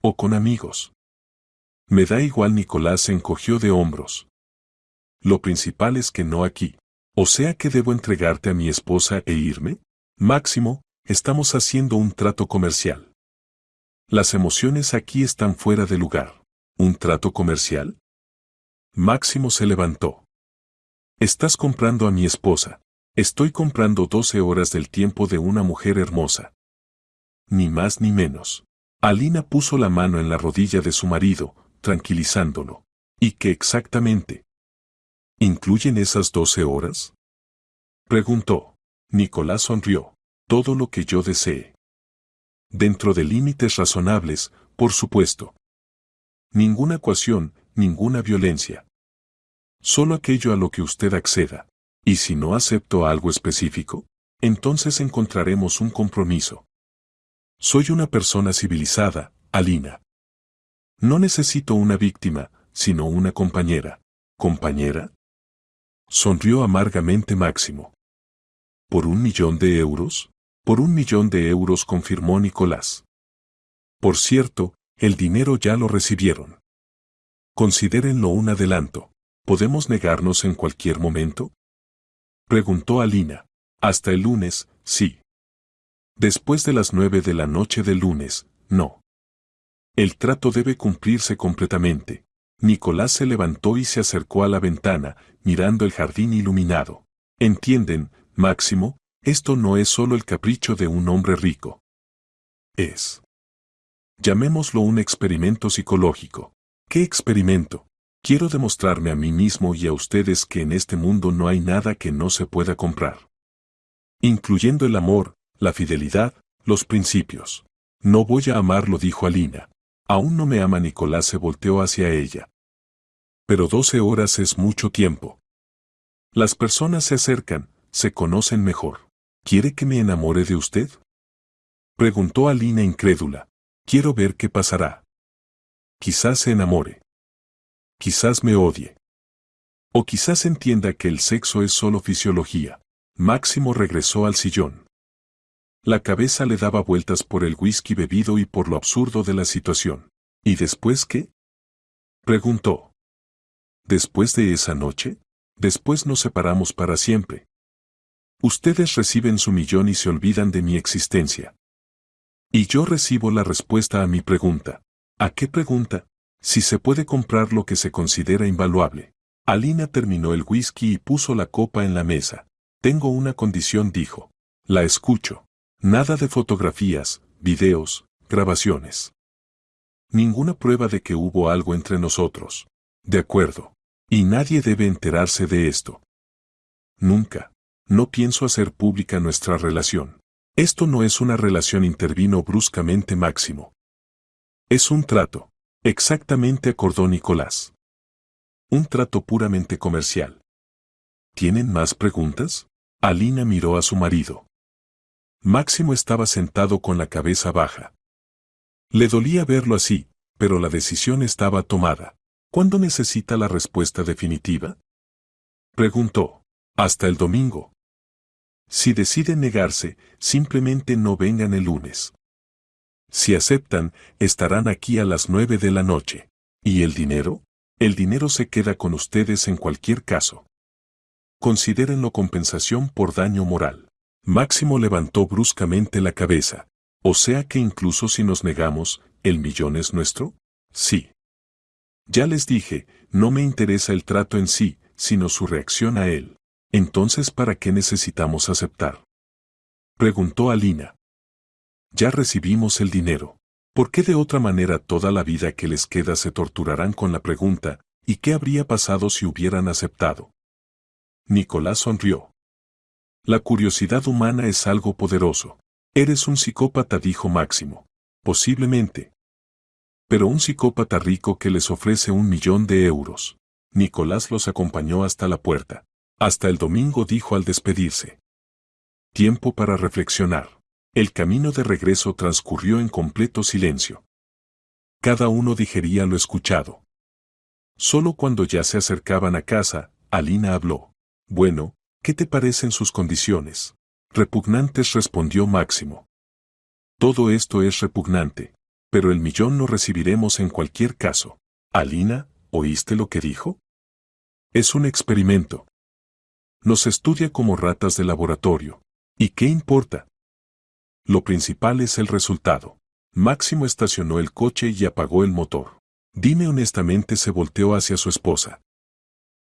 ¿O con amigos? Me da igual. Nicolás se encogió de hombros. Lo principal es que no aquí. ¿O sea que debo entregarte a mi esposa e irme? Máximo, estamos haciendo un trato comercial. Las emociones aquí están fuera de lugar. ¿Un trato comercial? Máximo se levantó. Estás comprando a mi esposa. Estoy comprando 12 horas del tiempo de una mujer hermosa. Ni más ni menos. Alina puso la mano en la rodilla de su marido, tranquilizándolo. ¿Y qué exactamente? ¿Incluyen esas 12 horas? Preguntó. Nicolás sonrió. Todo lo que yo desee. Dentro de límites razonables, por supuesto. Ninguna coacción, ninguna violencia. Solo aquello a lo que usted acceda. Y si no acepto algo específico, entonces encontraremos un compromiso. Soy una persona civilizada, Alina. No necesito una víctima, sino una compañera. ¿Compañera? Sonrió amargamente Máximo. ¿Por 1.000.000 de euros? Por 1.000.000 de euros, confirmó Nicolás. Por cierto, el dinero ya lo recibieron. Considérenlo un adelanto. ¿Podemos negarnos en cualquier momento? Preguntó Alina. Hasta el lunes, sí. Después de las 9 de la noche del lunes, no. El trato debe cumplirse completamente. Nicolás se levantó y se acercó a la ventana, mirando el jardín iluminado. ¿Entienden, Máximo? Esto no es solo el capricho de un hombre rico. Es, llamémoslo, un experimento psicológico. ¿Qué experimento? Quiero demostrarme a mí mismo y a ustedes que en este mundo no hay nada que no se pueda comprar. Incluyendo el amor, la fidelidad, los principios. No voy a amarlo, dijo Alina. Aún no me ama. Nicolás se volteó hacia ella. Pero 12 horas es mucho tiempo. Las personas se acercan, se conocen mejor. ¿Quiere que me enamore de usted? Preguntó Alina incrédula. Quiero ver qué pasará. Quizás se enamore. Quizás me odie. O quizás entienda que el sexo es solo fisiología. Máximo regresó al sillón. La cabeza le daba vueltas por el whisky bebido y por lo absurdo de la situación. ¿Y después qué? Preguntó. ¿Después de esa noche? Después nos separamos para siempre. Ustedes reciben su 1.000.000 y se olvidan de mi existencia. Y yo recibo la respuesta a mi pregunta. ¿A qué pregunta? Si se puede comprar lo que se considera invaluable. Alina terminó el whisky y puso la copa en la mesa. Tengo una condición, dijo. La escucho. Nada de fotografías, videos, grabaciones. Ninguna prueba de que hubo algo entre nosotros. De acuerdo. Y nadie debe enterarse de esto. Nunca. No pienso hacer pública nuestra relación. Esto no es una relación, intervino bruscamente Máximo. Es un trato. Exactamente, acordó Nicolás. Un trato puramente comercial. ¿Tienen más preguntas? Alina miró a su marido. Máximo estaba sentado con la cabeza baja. Le dolía verlo así, pero la decisión estaba tomada. ¿Cuándo necesita la respuesta definitiva? Preguntó. Hasta el domingo. Si deciden negarse, simplemente no vengan el lunes. Si aceptan, estarán aquí a las 9 de la noche. ¿Y el dinero? El dinero se queda con ustedes en cualquier caso. Considérenlo compensación por daño moral. Máximo levantó bruscamente la cabeza. O sea que incluso si nos negamos, ¿el 1.000.000 es nuestro? Sí. Ya les dije, no me interesa el trato en sí, sino su reacción a él. Entonces, ¿para qué necesitamos aceptar? Preguntó Alina. Ya recibimos el dinero. ¿Por qué de otra manera toda la vida que les queda se torturarán con la pregunta, ¿y qué habría pasado si hubieran aceptado? Nicolás sonrió. La curiosidad humana es algo poderoso. Eres un psicópata, dijo Máximo. Posiblemente. Pero un psicópata rico que les ofrece 1.000.000 de euros. Nicolás los acompañó hasta la puerta. Hasta el domingo, dijo al despedirse. Tiempo para reflexionar. El camino de regreso transcurrió en completo silencio. Cada uno digería lo escuchado. Solo cuando ya se acercaban a casa, Alina habló. Bueno, ¿qué te parecen sus condiciones? Repugnantes, respondió Máximo. Todo esto es repugnante. Pero el millón lo recibiremos en cualquier caso. Alina, ¿oíste lo que dijo? Es un experimento. Nos estudia como ratas de laboratorio. ¿Y qué importa? Lo principal es el resultado. Máximo estacionó el coche y apagó el motor. Dime honestamente, se volteó hacia su esposa.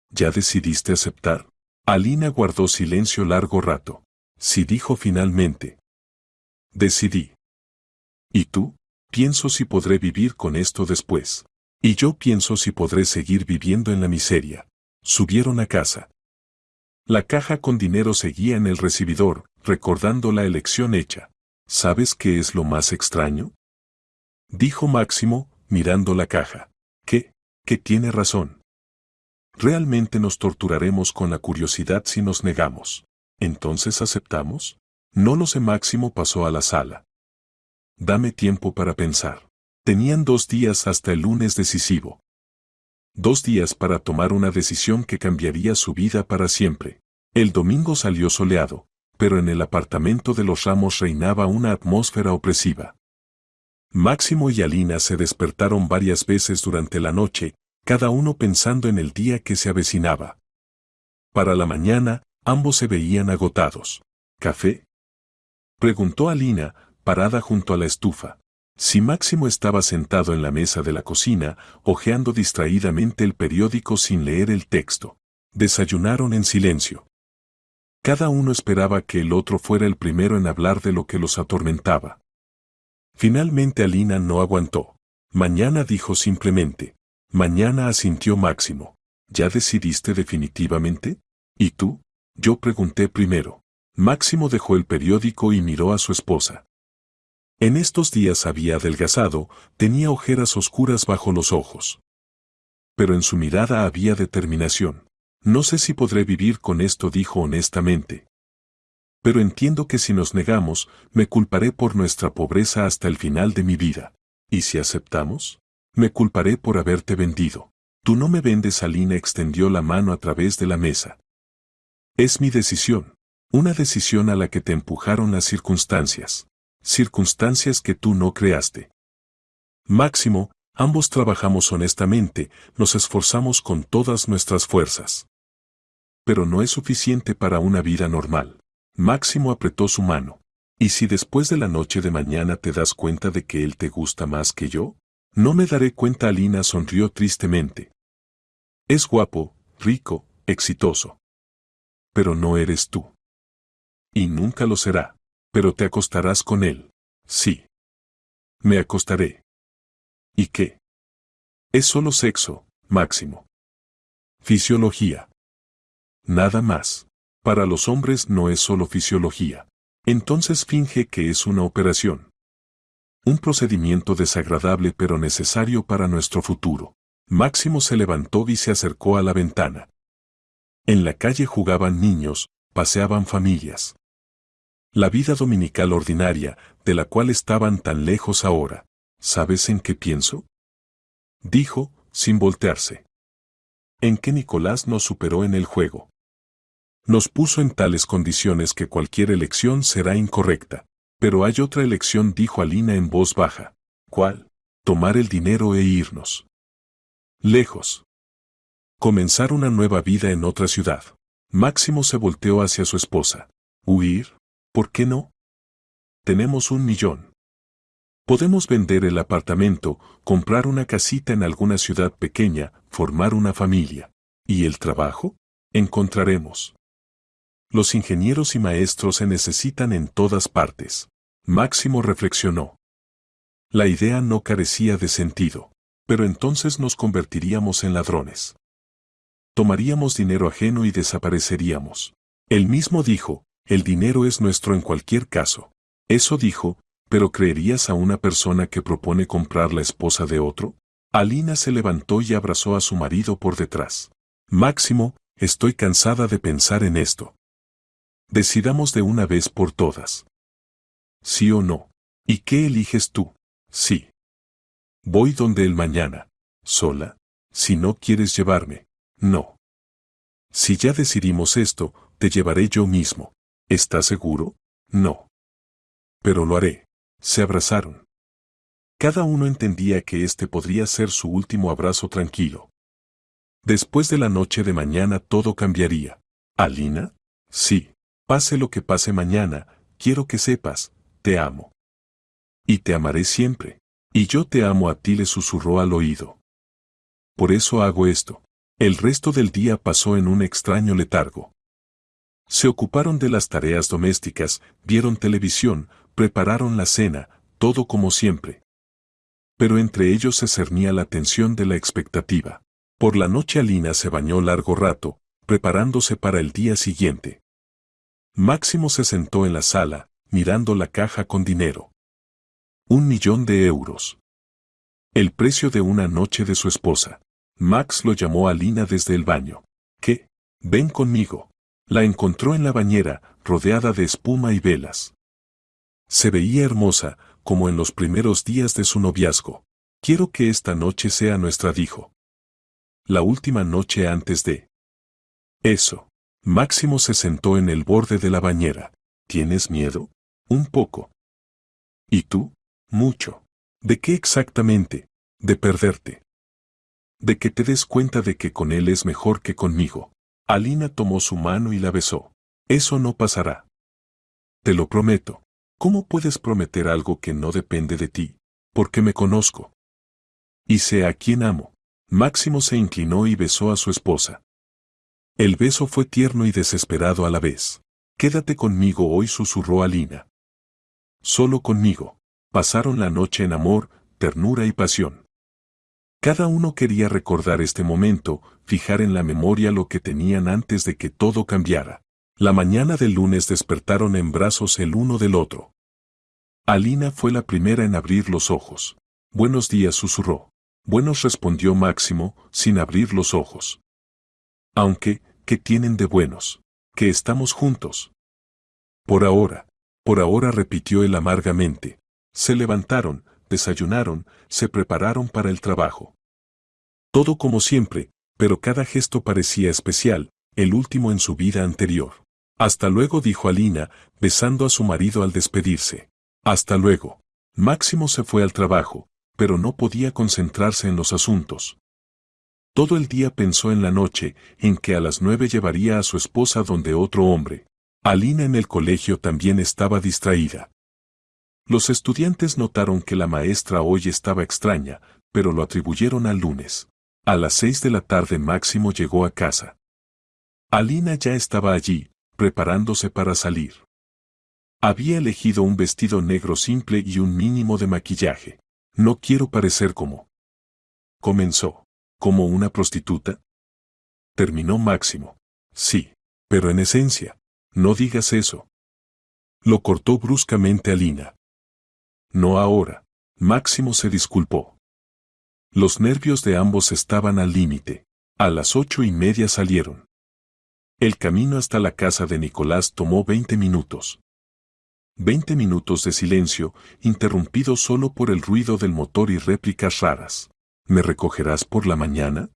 ¿Ya decidiste aceptar? Alina guardó silencio largo rato. Sí, dijo finalmente. Decidí. ¿Y tú? Pienso si podré vivir con esto después. Y yo pienso si podré seguir viviendo en la miseria. Subieron a casa. La caja con dinero seguía en el recibidor, recordando la elección hecha. ¿Sabes qué es lo más extraño? Dijo Máximo, mirando la caja. ¿Qué? Que tiene razón. Realmente nos torturaremos con la curiosidad si nos negamos. ¿Entonces aceptamos? No lo sé. Máximo pasó a la sala. Dame tiempo para pensar. Tenían 2 días hasta el lunes decisivo. 2 días para tomar una decisión que cambiaría su vida para siempre. El domingo salió soleado, pero en el apartamento de los Ramos reinaba una atmósfera opresiva. Máximo y Alina se despertaron varias veces durante la noche, cada uno pensando en el día que se avecinaba. Para la mañana, ambos se veían agotados. ¿Café?, preguntó Alina, parada junto a la estufa. Si Máximo estaba sentado en la mesa de la cocina, hojeando distraídamente el periódico sin leer el texto. Desayunaron en silencio. Cada uno esperaba que el otro fuera el primero en hablar de lo que los atormentaba. Finalmente Alina no aguantó. Mañana, dijo simplemente. Mañana, asintió Máximo. ¿Ya decidiste definitivamente? ¿Y tú? Yo pregunté primero. Máximo dejó el periódico y miró a su esposa. En estos días había adelgazado, tenía ojeras oscuras bajo los ojos. Pero en su mirada había determinación. No sé si podré vivir con esto, dijo honestamente. Pero entiendo que si nos negamos, me culparé por nuestra pobreza hasta el final de mi vida. ¿Y si aceptamos? Me culparé por haberte vendido. Tú no me vendes. Alina extendió la mano a través de la mesa. Es mi decisión. Una decisión a la que te empujaron las circunstancias. Circunstancias que tú no creaste. Máximo, ambos trabajamos honestamente, nos esforzamos con todas nuestras fuerzas. Pero no es suficiente para una vida normal. Máximo apretó su mano. ¿Y si después de la noche de mañana te das cuenta de que él te gusta más que yo? No me daré cuenta. Alina sonrió tristemente. Es guapo, rico, exitoso. Pero no eres tú. Y nunca lo será. Pero te acostarás con él. Sí. Me acostaré. ¿Y qué? Es solo sexo, Máximo. Fisiología. Nada más. Para los hombres no es solo fisiología. Entonces finge que es una operación. Un procedimiento desagradable pero necesario para nuestro futuro. Máximo se levantó y se acercó a la ventana. En la calle jugaban niños, paseaban familias. La vida dominical ordinaria, de la cual estaban tan lejos ahora. ¿Sabes en qué pienso?, dijo, sin voltearse. En que Nicolás nos superó en el juego. Nos puso en tales condiciones que cualquier elección será incorrecta. Pero hay otra elección, dijo Alina en voz baja. ¿Cuál? Tomar el dinero e irnos. Lejos. Comenzar una nueva vida en otra ciudad. Máximo se volteó hacia su esposa. ¿Huir? ¿Por qué no? Tenemos 1 millón. Podemos vender el apartamento, comprar una casita en alguna ciudad pequeña, formar una familia. ¿Y el trabajo? Encontraremos. Los ingenieros y maestros se necesitan en todas partes. Máximo reflexionó. La idea no carecía de sentido. Pero entonces nos convertiríamos en ladrones. Tomaríamos dinero ajeno y desapareceríamos. Él mismo dijo, el dinero es nuestro en cualquier caso. Eso dijo, pero ¿creerías a una persona que propone comprar la esposa de otro? Alina se levantó y abrazó a su marido por detrás. Máximo, estoy cansada de pensar en esto. Decidamos de una vez por todas. ¿Sí o no? ¿Y qué eliges tú? Sí. Voy donde él mañana. ¿Sola? Si no quieres llevarme. No. Si ya decidimos esto, te llevaré yo mismo. ¿Estás seguro? No. Pero lo haré. Se abrazaron. Cada uno entendía que este podría ser su último abrazo tranquilo. Después de la noche de mañana todo cambiaría. ¿Alina? Sí. Pase lo que pase mañana, quiero que sepas, te amo. Y te amaré siempre. Y yo te amo a ti, le susurró al oído. Por eso hago esto. El resto del día pasó en un extraño letargo. Se ocuparon de las tareas domésticas, vieron televisión, prepararon la cena, todo como siempre. Pero entre ellos se cernía la tensión de la expectativa. Por la noche Alina se bañó largo rato, preparándose para el día siguiente. Máximo se sentó en la sala, mirando la caja con dinero. 1.000.000 de euros. El precio de una noche de su esposa. Max lo llamó a Alina desde el baño. ¿Qué? Ven conmigo. La encontró en la bañera, rodeada de espuma y velas. Se veía hermosa, como en los primeros días de su noviazgo. Quiero que esta noche sea nuestra, dijo. La última noche antes de... Eso. Máximo se sentó en el borde de la bañera. ¿Tienes miedo? Un poco. ¿Y tú? Mucho. ¿De qué exactamente? De perderte. De que te des cuenta de que con él es mejor que conmigo. Alina tomó su mano y la besó. Eso no pasará. Te lo prometo. ¿Cómo puedes prometer algo que no depende de ti? Porque me conozco. Y sé a quién amo. Máximo se inclinó y besó a su esposa. El beso fue tierno y desesperado a la vez. Quédate conmigo hoy, susurró Alina. Solo conmigo. Pasaron la noche en amor, ternura y pasión. Cada uno quería recordar este momento, fijar en la memoria lo que tenían antes de que todo cambiara. La mañana del lunes despertaron en brazos el uno del otro. Alina fue la primera en abrir los ojos. Buenos días, susurró. Buenos, respondió Máximo, sin abrir los ojos. Aunque, ¿qué tienen de buenos? Que estamos juntos. Por ahora, repitió él amargamente. Se levantaron, desayunaron, se prepararon para el trabajo. Todo como siempre, pero cada gesto parecía especial, el último en su vida anterior. Hasta luego, dijo Alina, besando a su marido al despedirse. Hasta luego. Máximo se fue al trabajo, pero no podía concentrarse en los asuntos. Todo el día pensó en la noche, en que a las 9 llevaría a su esposa donde otro hombre. Alina en el colegio también estaba distraída. Los estudiantes notaron que la maestra hoy estaba extraña, pero lo atribuyeron al lunes. A las 6 de la tarde Máximo llegó a casa. Alina ya estaba allí, preparándose para salir. Había elegido un vestido negro simple y un mínimo de maquillaje. No quiero parecer como... comenzó. ¿Como una prostituta? Terminó Máximo. Sí, pero en esencia. No digas eso. Lo cortó bruscamente Alina. No ahora. Máximo se disculpó. Los nervios de ambos estaban al límite. A las 8:30 salieron. El camino hasta la casa de Nicolás tomó 20 minutos. 20 minutos de silencio, interrumpido solo por el ruido del motor y réplicas raras. ¿Me recogerás por la mañana?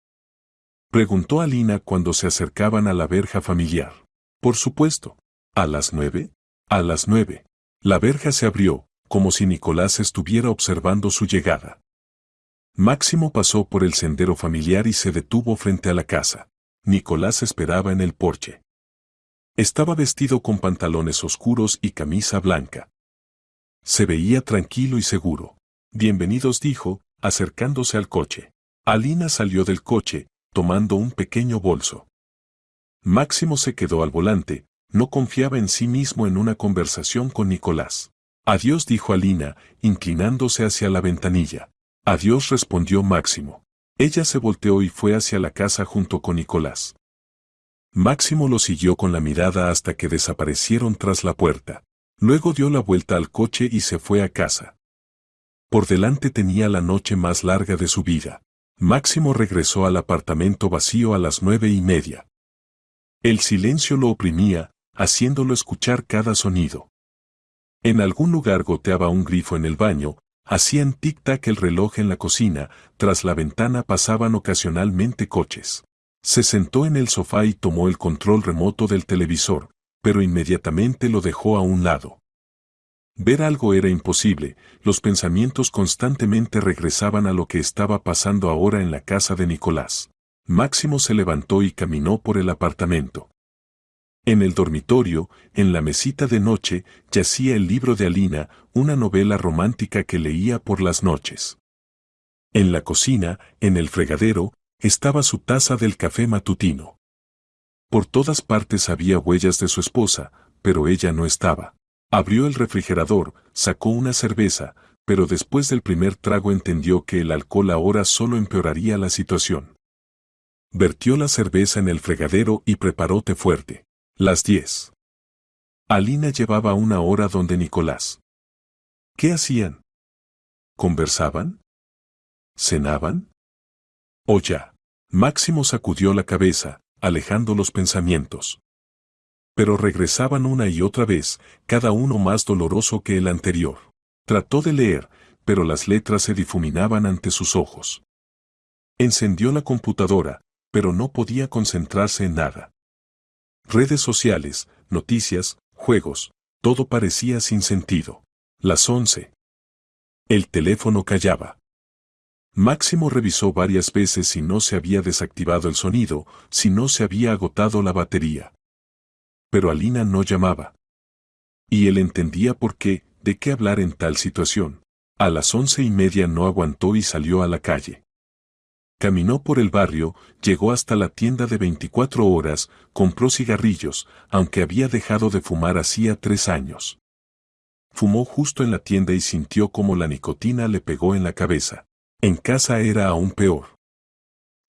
Preguntó Alina cuando se acercaban a la verja familiar. Por supuesto. ¿A las 9? A las 9. La verja se abrió, como si Nicolás estuviera observando su llegada. Máximo pasó por el sendero familiar y se detuvo frente a la casa. Nicolás esperaba en el porche. Estaba vestido con pantalones oscuros y camisa blanca. Se veía tranquilo y seguro. Bienvenidos, dijo, acercándose al coche. Alina salió del coche, tomando un pequeño bolso. Máximo se quedó al volante, no confiaba en sí mismo en una conversación con Nicolás. Adiós, dijo Alina, inclinándose hacia la ventanilla. Adiós, respondió Máximo. Ella se volteó y fue hacia la casa junto con Nicolás. Máximo lo siguió con la mirada hasta que desaparecieron tras la puerta. Luego dio la vuelta al coche y se fue a casa. Por delante tenía la noche más larga de su vida. Máximo regresó al apartamento vacío a las 9:30. El silencio lo oprimía, haciéndolo escuchar cada sonido. En algún lugar goteaba un grifo en el baño, hacían tic-tac el reloj en la cocina, tras la ventana pasaban ocasionalmente coches. Se sentó en el sofá y tomó el control remoto del televisor, pero inmediatamente lo dejó a un lado. Ver algo era imposible, los pensamientos constantemente regresaban a lo que estaba pasando ahora en la casa de Nicolás. Máximo se levantó y caminó por el apartamento. En el dormitorio, en la mesita de noche, yacía el libro de Alina, una novela romántica que leía por las noches. En la cocina, en el fregadero, estaba su taza del café matutino. Por todas partes había huellas de su esposa, pero ella no estaba. Abrió el refrigerador, sacó una cerveza, pero después del primer trago entendió que el alcohol ahora solo empeoraría la situación. Vertió la cerveza en el fregadero y preparó té fuerte. Las 10. Alina llevaba una hora donde Nicolás. ¿Qué hacían? ¿Conversaban? ¿Cenaban? ¿O ya? Máximo sacudió la cabeza, alejando los pensamientos. Pero regresaban una y otra vez, cada uno más doloroso que el anterior. Trató de leer, pero las letras se difuminaban ante sus ojos. Encendió la computadora, pero no podía concentrarse en nada. Redes sociales, noticias, juegos, todo parecía sin sentido. Las 11. El teléfono callaba. Máximo revisó varias veces si no se había desactivado el sonido, si no se había agotado la batería. Pero Alina no llamaba. Y él entendía por qué, de qué hablar en tal situación. A las 11:30 no aguantó y salió a la calle. Caminó por el barrio, llegó hasta la tienda de 24 horas, compró cigarrillos, aunque había dejado de fumar hacía 3 años. Fumó justo en la tienda y sintió como la nicotina le pegó en la cabeza. En casa era aún peor.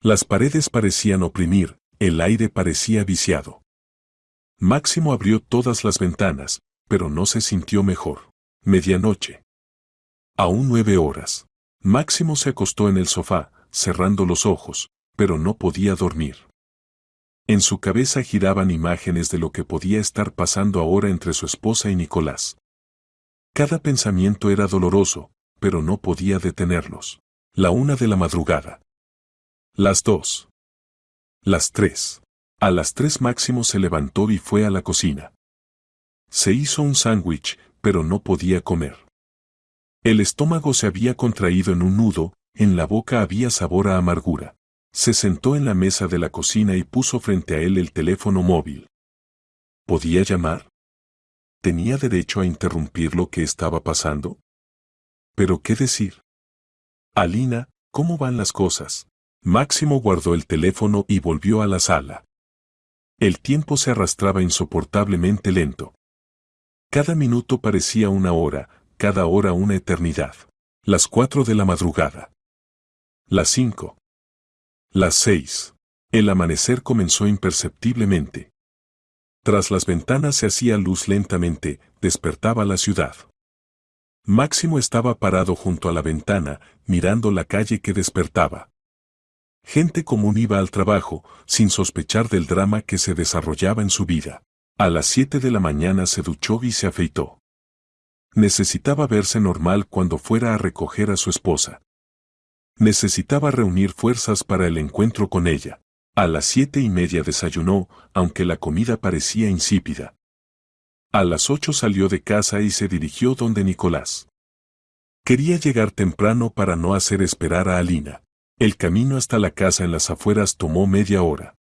Las paredes parecían oprimir, el aire parecía viciado. Máximo abrió todas las ventanas, pero no se sintió mejor. Medianoche. Aún 9 horas. Máximo se acostó en el sofá, cerrando los ojos, pero no podía dormir. En su cabeza giraban imágenes de lo que podía estar pasando ahora entre su esposa y Nicolás. Cada pensamiento era doloroso, pero no podía detenerlos. La 1 de la madrugada. Las 2. Las 3. A las 3 Máximo se levantó y fue a la cocina. Se hizo un sándwich, pero no podía comer. El estómago se había contraído en un nudo, en la boca había sabor a amargura. Se sentó en la mesa de la cocina y puso frente a él el teléfono móvil. ¿Podía llamar? ¿Tenía derecho a interrumpir lo que estaba pasando? ¿Pero qué decir? Alina, ¿cómo van las cosas? Máximo guardó el teléfono y volvió a la sala. El tiempo se arrastraba insoportablemente lento. Cada minuto parecía una hora, cada hora una eternidad. Las 4 de la madrugada. Las 5. Las 6. El amanecer comenzó imperceptiblemente. Tras las ventanas se hacía luz lentamente, despertaba la ciudad. Máximo estaba parado junto a la ventana, mirando la calle que despertaba. Gente común iba al trabajo, sin sospechar del drama que se desarrollaba en su vida. A las 7 de la mañana se duchó y se afeitó. Necesitaba verse normal cuando fuera a recoger a su esposa. Necesitaba reunir fuerzas para el encuentro con ella. A las 7:30 desayunó, aunque la comida parecía insípida. A las 8 salió de casa y se dirigió donde Nicolás. Quería llegar temprano para no hacer esperar a Alina. El camino hasta la casa en las afueras tomó media hora.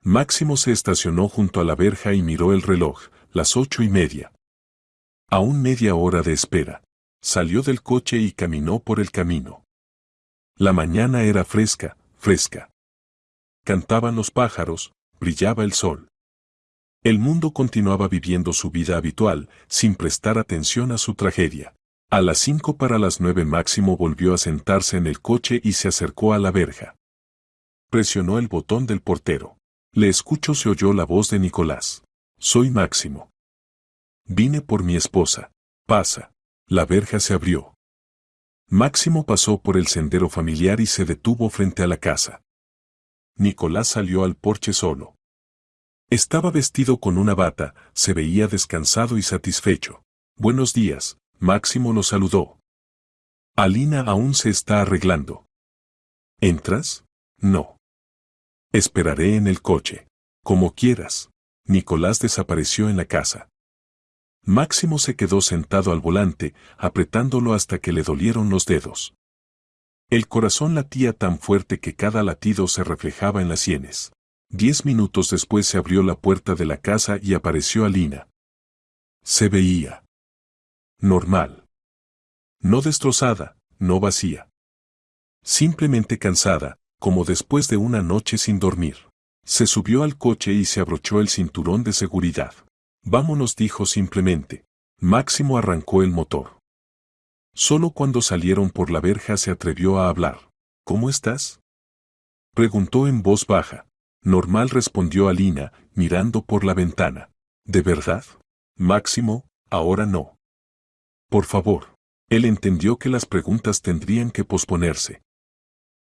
Máximo se estacionó junto a la verja y miró el reloj, las 8:30. Aún media hora de espera. Salió del coche y caminó por el camino. La mañana era fresca, fresca. Cantaban los pájaros, brillaba el sol. El mundo continuaba viviendo su vida habitual, sin prestar atención a su tragedia. A las 5 para las 9 Máximo volvió a sentarse en el coche y se acercó a la verja. Presionó el botón del portero. Le escuchó, se oyó la voz de Nicolás. Soy Máximo. Vine por mi esposa. Pasa. La verja se abrió. Máximo pasó por el sendero familiar y se detuvo frente a la casa. Nicolás salió al porche solo. Estaba vestido con una bata, se veía descansado y satisfecho. Buenos días, Máximo lo saludó. Alina aún se está arreglando. ¿Entras? No. Esperaré en el coche. Como quieras. Nicolás desapareció en la casa. Máximo se quedó sentado al volante, apretándolo hasta que le dolieron los dedos. El corazón latía tan fuerte que cada latido se reflejaba en las sienes. 10 minutos después se abrió la puerta de la casa y apareció Alina. Se veía normal. No destrozada, no vacía. Simplemente cansada, como después de una noche sin dormir. Se subió al coche y se abrochó el cinturón de seguridad. Vámonos, dijo simplemente. Máximo arrancó el motor. Solo cuando salieron por la verja se atrevió a hablar. ¿Cómo estás?, preguntó en voz baja. Normal, respondió Alina, mirando por la ventana. ¿De verdad? Máximo, ahora no. Por favor. Él entendió que las preguntas tendrían que posponerse.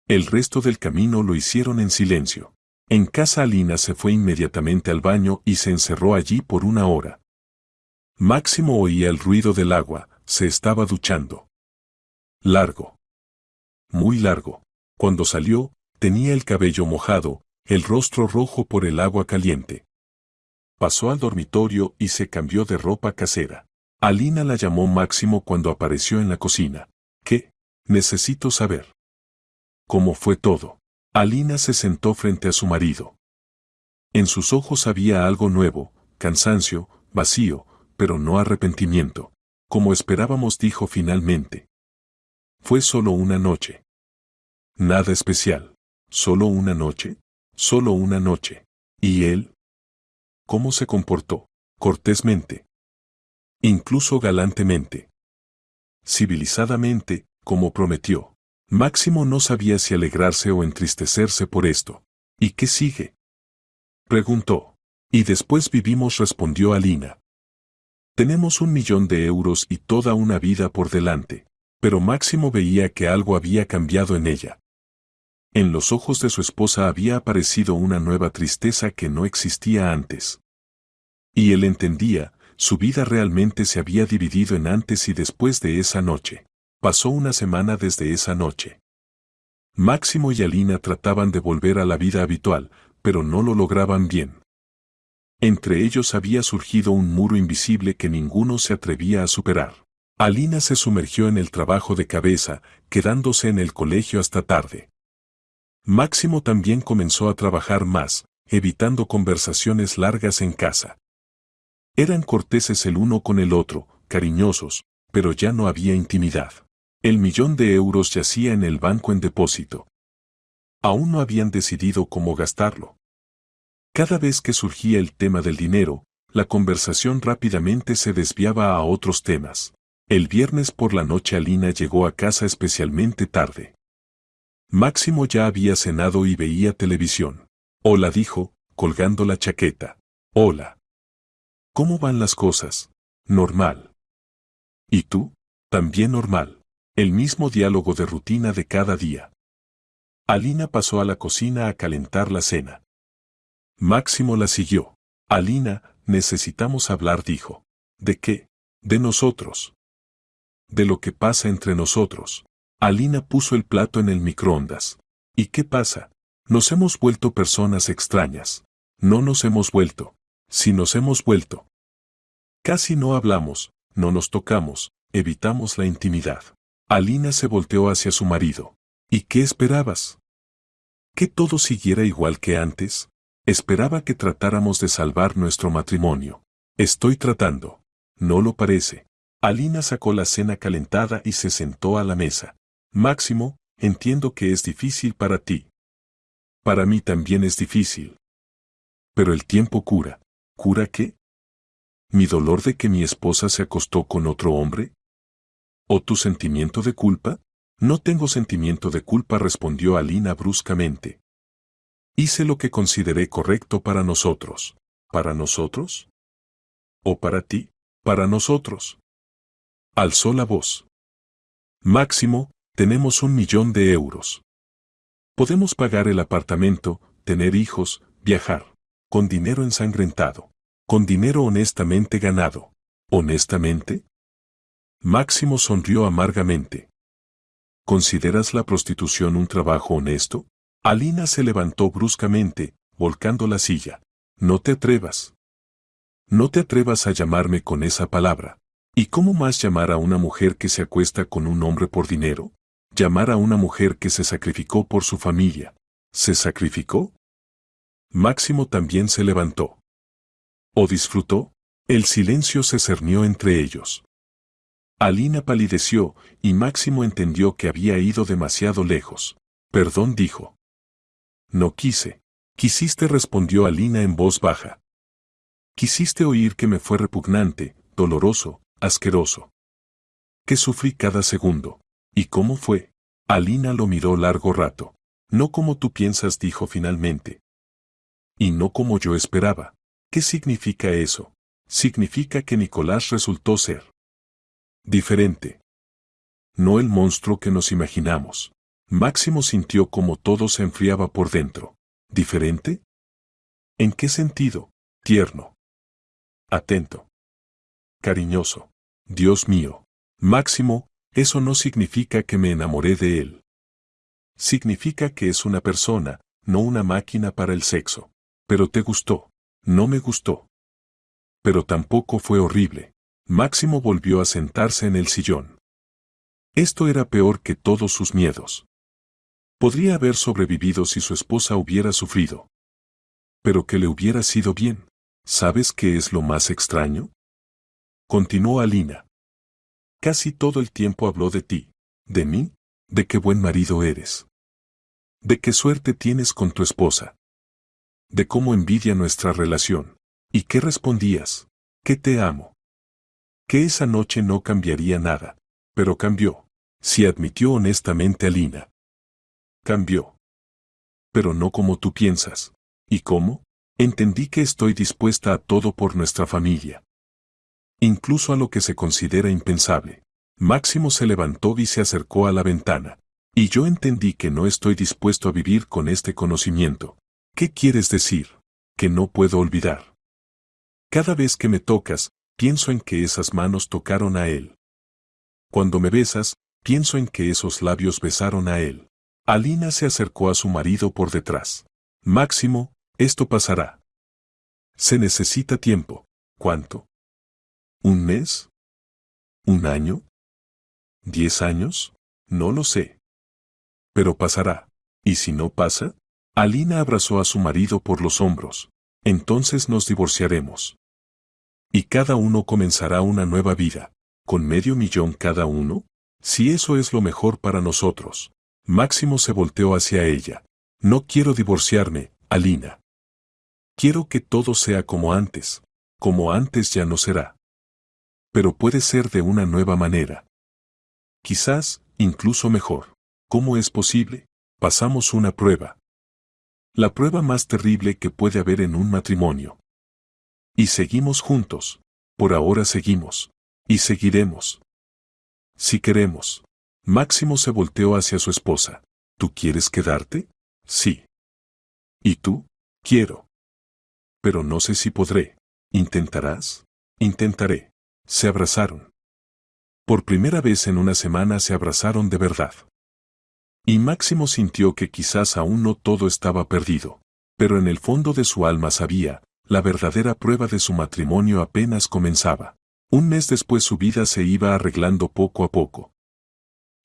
El resto del camino lo hicieron en silencio. En casa Alina se fue inmediatamente al baño y se encerró allí por una hora. Máximo oía el ruido del agua, se estaba duchando. Largo. Muy largo. Cuando salió, tenía el cabello mojado, el rostro rojo por el agua caliente. Pasó al dormitorio y se cambió de ropa casera. Alina la llamó Máximo cuando apareció en la cocina. ¿Qué? Necesito saber. ¿Cómo fue todo? Alina se sentó frente a su marido. En sus ojos había algo nuevo, cansancio, vacío, pero no arrepentimiento. Como esperábamos, dijo finalmente. Fue solo una noche. Nada especial. ¿Solo una noche? Solo una noche. ¿Y él? ¿Cómo se comportó? Cortésmente. Incluso galantemente. Civilizadamente, como prometió. Máximo no sabía si alegrarse o entristecerse por esto. ¿Y qué sigue?, preguntó. Y después vivimos, respondió Alina. Tenemos 1.000.000 de euros y toda una vida por delante. Pero Máximo veía que algo había cambiado en ella. En los ojos de su esposa había aparecido una nueva tristeza que no existía antes. Y él entendía, su vida realmente se había dividido en antes y después de esa noche. Pasó una semana desde esa noche. Máximo y Alina trataban de volver a la vida habitual, pero no lo lograban bien. Entre ellos había surgido un muro invisible que ninguno se atrevía a superar. Alina se sumergió en el trabajo de cabeza, quedándose en el colegio hasta tarde. Máximo también comenzó a trabajar más, evitando conversaciones largas en casa. Eran corteses el uno con el otro, cariñosos, pero ya no había intimidad. El 1.000.000 de euros yacía en el banco en depósito. Aún no habían decidido cómo gastarlo. Cada vez que surgía el tema del dinero, la conversación rápidamente se desviaba a otros temas. El viernes por la noche Alina llegó a casa especialmente tarde. Máximo ya había cenado y veía televisión. Hola, dijo, colgando la chaqueta. Hola. ¿Cómo van las cosas? Normal. ¿Y tú? También normal. El mismo diálogo de rutina de cada día. Alina pasó a la cocina a calentar la cena. Máximo la siguió. Alina, necesitamos hablar, dijo. ¿De qué? De nosotros. De lo que pasa entre nosotros. Alina puso el plato en el microondas. ¿Y qué pasa? Nos hemos vuelto personas extrañas. No nos hemos vuelto. Si nos hemos vuelto. Casi no hablamos, no nos tocamos, evitamos la intimidad. Alina se volteó hacia su marido. ¿Y qué esperabas? ¿Que todo siguiera igual que antes? Esperaba que tratáramos de salvar nuestro matrimonio. Estoy tratando. ¿No lo parece? Alina sacó la cena calentada y se sentó a la mesa. Máximo, entiendo que es difícil para ti. Para mí también es difícil. Pero el tiempo cura. ¿Cura qué? ¿Mi dolor de que mi esposa se acostó con otro hombre? ¿O tu sentimiento de culpa? No tengo sentimiento de culpa, respondió Alina bruscamente. Hice lo que consideré correcto para nosotros. ¿Para nosotros? ¿O para ti? Para nosotros. Alzó la voz. Máximo, tenemos 1.000.000 de euros. Podemos pagar el apartamento, tener hijos, viajar. Con dinero ensangrentado. Con dinero honestamente ganado. ¿Honestamente? Máximo sonrió amargamente. ¿Consideras la prostitución un trabajo honesto? Alina se levantó bruscamente, volcando la silla. No te atrevas. No te atrevas a llamarme con esa palabra. ¿Y cómo más llamar a una mujer que se acuesta con un hombre por dinero? Llamar a una mujer que se sacrificó por su familia. ¿Se sacrificó? Máximo también se levantó. ¿O disfrutó? El silencio se cernió entre ellos. Alina palideció, y Máximo entendió que había ido demasiado lejos. Perdón, dijo. No quise. Quisiste, respondió Alina en voz baja. Quisiste oír que me fue repugnante, doloroso, asqueroso. Que sufrí cada segundo. ¿Y cómo fue? Alina lo miró largo rato. No como tú piensas, dijo finalmente. Y no como yo esperaba. ¿Qué significa eso? Significa que Nicolás resultó ser diferente. No el monstruo que nos imaginamos. Máximo sintió como todo se enfriaba por dentro. ¿Diferente? ¿En qué sentido? Tierno. Atento. Cariñoso. Dios mío. Máximo, eso no significa que me enamoré de él. Significa que es una persona, no una máquina para el sexo. Pero te gustó. No me gustó. Pero tampoco fue horrible. Máximo volvió a sentarse en el sillón. Esto era peor que todos sus miedos. Podría haber sobrevivido si su esposa hubiera sufrido. Pero que le hubiera sido bien. ¿Sabes qué es lo más extraño? Continuó Alina. Casi todo el tiempo habló de ti, de mí, de qué buen marido eres. De qué suerte tienes con tu esposa. De cómo envidia nuestra relación. ¿Y qué respondías? Que te amo. Que esa noche no cambiaría nada. Pero cambió. Sí, admitió honestamente Alina. Cambió. Pero no como tú piensas. ¿Y cómo? Entendí que estoy dispuesta a todo por nuestra familia. Incluso a lo que se considera impensable. Máximo se levantó y se acercó a la ventana. Y yo entendí que no estoy dispuesto a vivir con este conocimiento. ¿Qué quieres decir? Que no puedo olvidar. Cada vez que me tocas, pienso en que esas manos tocaron a él. Cuando me besas, pienso en que esos labios besaron a él. Alina se acercó a su marido por detrás. Máximo, esto pasará. Se necesita tiempo. ¿Cuánto? ¿Un mes? ¿Un año? ¿10 años? No lo sé. Pero pasará. ¿Y si no pasa? Alina abrazó a su marido por los hombros. Entonces nos divorciaremos. Y cada uno comenzará una nueva vida. ¿Con $500,000 cada uno? Si eso es lo mejor para nosotros. Máximo se volteó hacia ella. No quiero divorciarme, Alina. Quiero que todo sea como antes. Como antes ya no será. Pero puede ser de una nueva manera. Quizás, incluso mejor. ¿Cómo es posible? Pasamos una prueba. La prueba más terrible que puede haber en un matrimonio. Y seguimos juntos. Por ahora seguimos. Y seguiremos. Si queremos. Máximo se volteó hacia su esposa. ¿Tú quieres quedarte? Sí. ¿Y tú? Quiero. Pero no sé si podré. ¿Intentarás? Intentaré. Se abrazaron. Por primera vez en una semana se abrazaron de verdad. Y Máximo sintió que quizás aún no todo estaba perdido. Pero en el fondo de su alma sabía, la verdadera prueba de su matrimonio apenas comenzaba. Un mes después su vida se iba arreglando poco a poco.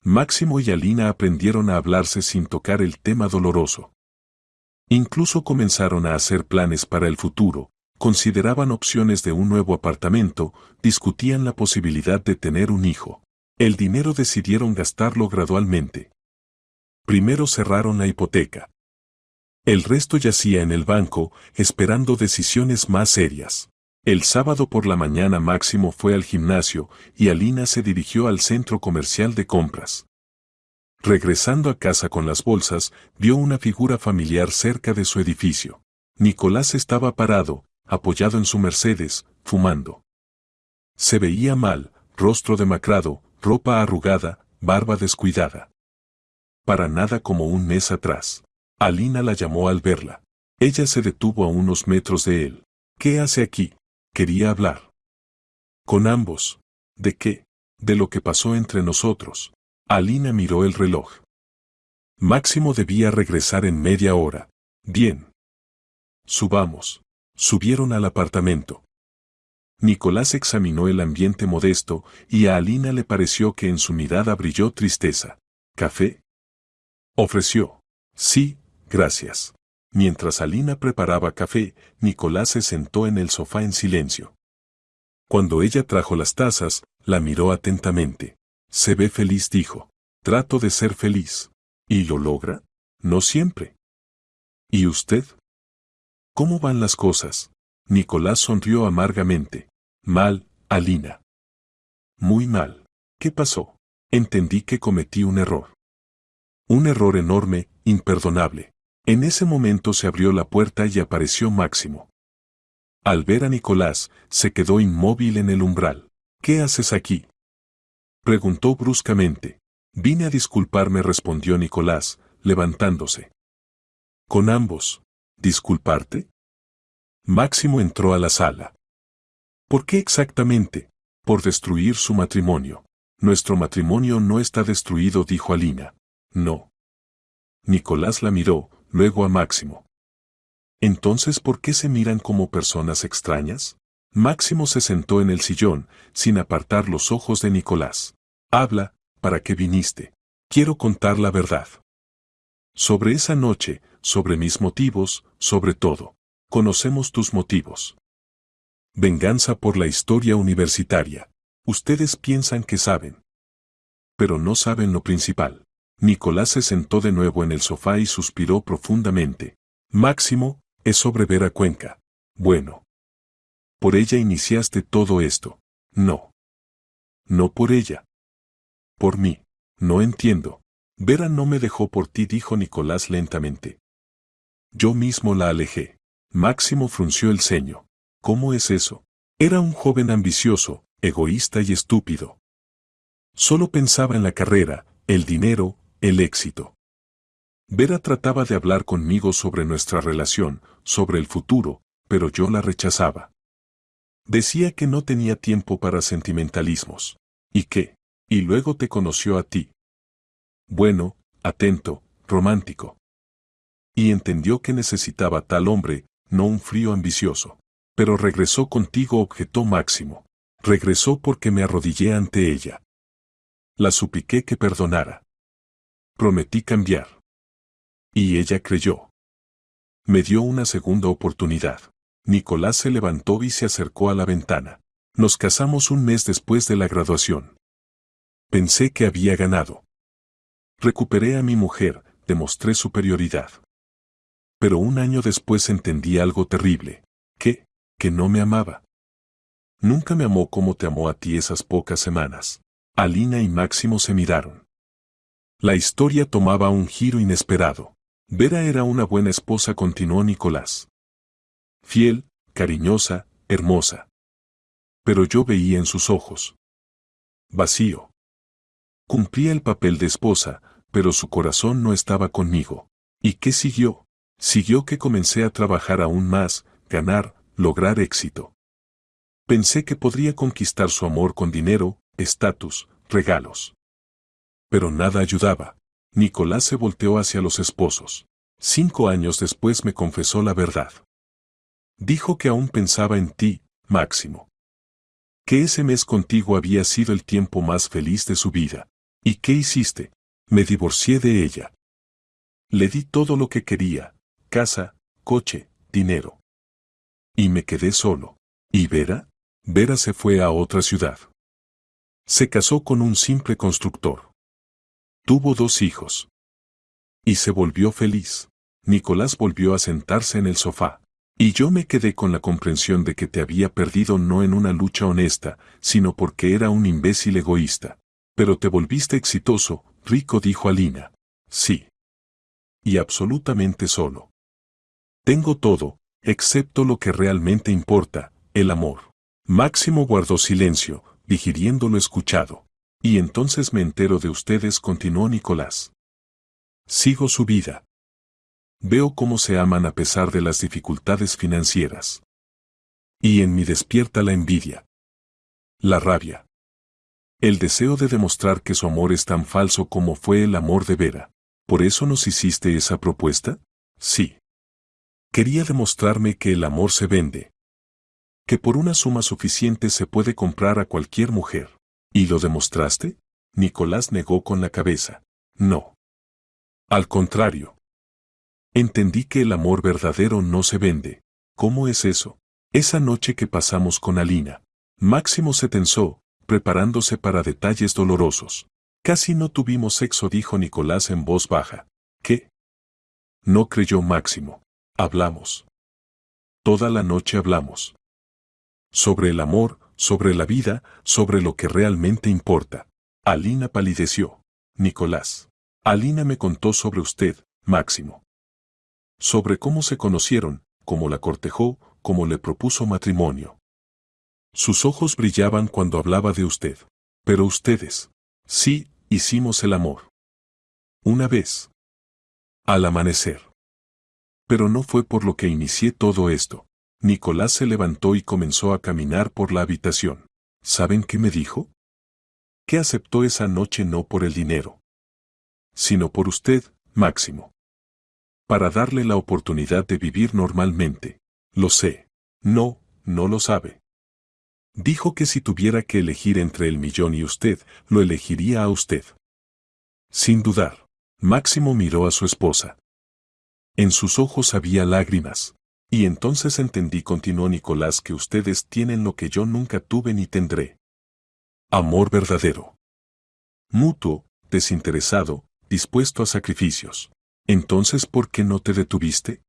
Máximo y Alina aprendieron a hablarse sin tocar el tema doloroso. Incluso comenzaron a hacer planes para el futuro, consideraban opciones de un nuevo apartamento, discutían la posibilidad de tener un hijo. El dinero decidieron gastarlo gradualmente. Primero cerraron la hipoteca. El resto yacía en el banco, esperando decisiones más serias. El sábado por la mañana Máximo fue al gimnasio y Alina se dirigió al centro comercial de compras. Regresando a casa con las bolsas, vio una figura familiar cerca de su edificio. Nicolás estaba parado, apoyado en su Mercedes, fumando. Se veía mal, rostro demacrado, ropa arrugada, barba descuidada. Para nada como un mes atrás. Alina la llamó al verla. Ella se detuvo a unos metros de él. ¿Qué hace aquí? Quería hablar. Con ambos. ¿De qué? De lo que pasó entre nosotros. Alina miró el reloj. Máximo debía regresar en media hora. Bien. Subamos. Subieron al apartamento. Nicolás examinó el ambiente modesto y a Alina le pareció que en su mirada brilló tristeza. ¿Café?, ofreció. Sí, gracias. Mientras Alina preparaba café, Nicolás se sentó en el sofá en silencio. Cuando ella trajo las tazas, la miró atentamente. Se ve feliz, dijo. Trato de ser feliz. ¿Y lo logra? No siempre. ¿Y usted? ¿Cómo van las cosas? Nicolás sonrió amargamente. Mal, Alina. Muy mal. ¿Qué pasó? Entendí que cometí un error. Un error enorme, imperdonable. En ese momento se abrió la puerta y apareció Máximo. Al ver a Nicolás, se quedó inmóvil en el umbral. ¿Qué haces aquí?, preguntó bruscamente. Vine a disculparme, respondió Nicolás, levantándose. ¿Con ambos? ¿Disculparte? Máximo entró a la sala. ¿Por qué exactamente? Por destruir su matrimonio. Nuestro matrimonio no está destruido, dijo Alina. No. Nicolás la miró, luego a Máximo. Entonces, ¿por qué se miran como personas extrañas? Máximo se sentó en el sillón, sin apartar los ojos de Nicolás. Habla, ¿para qué viniste? Quiero contar la verdad. Sobre esa noche, sobre mis motivos, sobre todo. Conocemos tus motivos. Venganza por la historia universitaria. Ustedes piensan que saben. Pero no saben lo principal. Nicolás se sentó de nuevo en el sofá y suspiró profundamente. Máximo, es sobre Vera Cuenca. Bueno. Por ella iniciaste todo esto. No. No por ella. Por mí. No entiendo. Vera no me dejó por ti, dijo Nicolás lentamente. Yo mismo la alejé. Máximo frunció el ceño. ¿Cómo es eso? Era un joven ambicioso, egoísta y estúpido. Solo pensaba en la carrera, el dinero, el éxito. Vera trataba de hablar conmigo sobre nuestra relación, sobre el futuro, pero yo la rechazaba. Decía que no tenía tiempo para sentimentalismos. ¿Y qué? Y luego te conoció a ti. Bueno, atento, romántico. Y entendió que necesitaba tal hombre, no un frío ambicioso. Pero regresó contigo, objetó Máximo. Regresó porque me arrodillé ante ella. La supliqué que perdonara. Prometí cambiar. Y ella creyó. Me dio una segunda oportunidad. Nicolás se levantó y se acercó a la ventana. Nos casamos un mes después de la graduación. Pensé que había ganado. Recuperé a mi mujer, demostré superioridad. Pero un año después entendí algo terrible. Que no me amaba. Nunca me amó como te amó a ti esas pocas semanas. Alina y Máximo se miraron. La historia tomaba un giro inesperado. Vera era una buena esposa, continuó Nicolás. Fiel, cariñosa, hermosa. Pero yo veía en sus ojos vacío. Cumplía el papel de esposa, pero su corazón no estaba conmigo. ¿Y qué siguió? Siguió que comencé a trabajar aún más, ganar, lograr éxito. Pensé que podría conquistar su amor con dinero, estatus, regalos. Pero nada ayudaba. Nicolás se volteó hacia los esposos. 5 años después me confesó la verdad. Dijo que aún pensaba en ti, Máximo. Que ese mes contigo había sido el tiempo más feliz de su vida. ¿Y qué hiciste? Me divorcié de ella. Le di todo lo que quería, casa, coche, dinero. Y me quedé solo. ¿Y Vera? Vera se fue a otra ciudad. Se casó con un simple constructor. Tuvo 2 hijos. Y se volvió feliz. Nicolás volvió a sentarse en el sofá. Y yo me quedé con la comprensión de que te había perdido no en una lucha honesta, sino porque era un imbécil egoísta. Pero te volviste exitoso, rico, dijo Alina. Sí. Y absolutamente solo. Tengo todo, excepto lo que realmente importa, el amor. Máximo guardó silencio, digiriendo lo escuchado. Y entonces me entero de ustedes, continuó Nicolás. Sigo su vida. Veo cómo se aman a pesar de las dificultades financieras. Y en mí despierta la envidia. La rabia. El deseo de demostrar que su amor es tan falso como fue el amor de Vera. ¿Por eso nos hiciste esa propuesta? Sí. Quería demostrarme que el amor se vende. Que por una suma suficiente se puede comprar a cualquier mujer. ¿Y lo demostraste? Nicolás negó con la cabeza. No. Al contrario. Entendí que el amor verdadero no se vende. ¿Cómo es eso? Esa noche que pasamos con Alina, Máximo se tensó, preparándose para detalles dolorosos. Casi no tuvimos sexo, dijo Nicolás en voz baja. ¿Qué? No creyó Máximo. Hablamos. Toda la noche hablamos. Sobre el amor, sobre la vida, sobre lo que realmente importa. Alina palideció. Nicolás. Alina me contó sobre usted, Máximo. Sobre cómo se conocieron, cómo la cortejó, cómo le propuso matrimonio. Sus ojos brillaban cuando hablaba de usted. Pero ustedes. Sí, hicimos el amor. Una vez. Al amanecer. Pero no fue por lo que inicié todo esto. Nicolás se levantó y comenzó a caminar por la habitación. ¿Saben qué me dijo? Que aceptó esa noche no por el dinero, sino por usted, Máximo. Para darle la oportunidad de vivir normalmente. Lo sé. No, no lo sabe. Dijo que si tuviera que elegir entre el millón y usted, lo elegiría a usted. Sin dudar. Máximo miró a su esposa. En sus ojos había lágrimas. Y entonces entendí, continuó Nicolás, que ustedes tienen lo que yo nunca tuve ni tendré. Amor verdadero. Mutuo, desinteresado, dispuesto a sacrificios. Entonces, ¿por qué no te detuviste?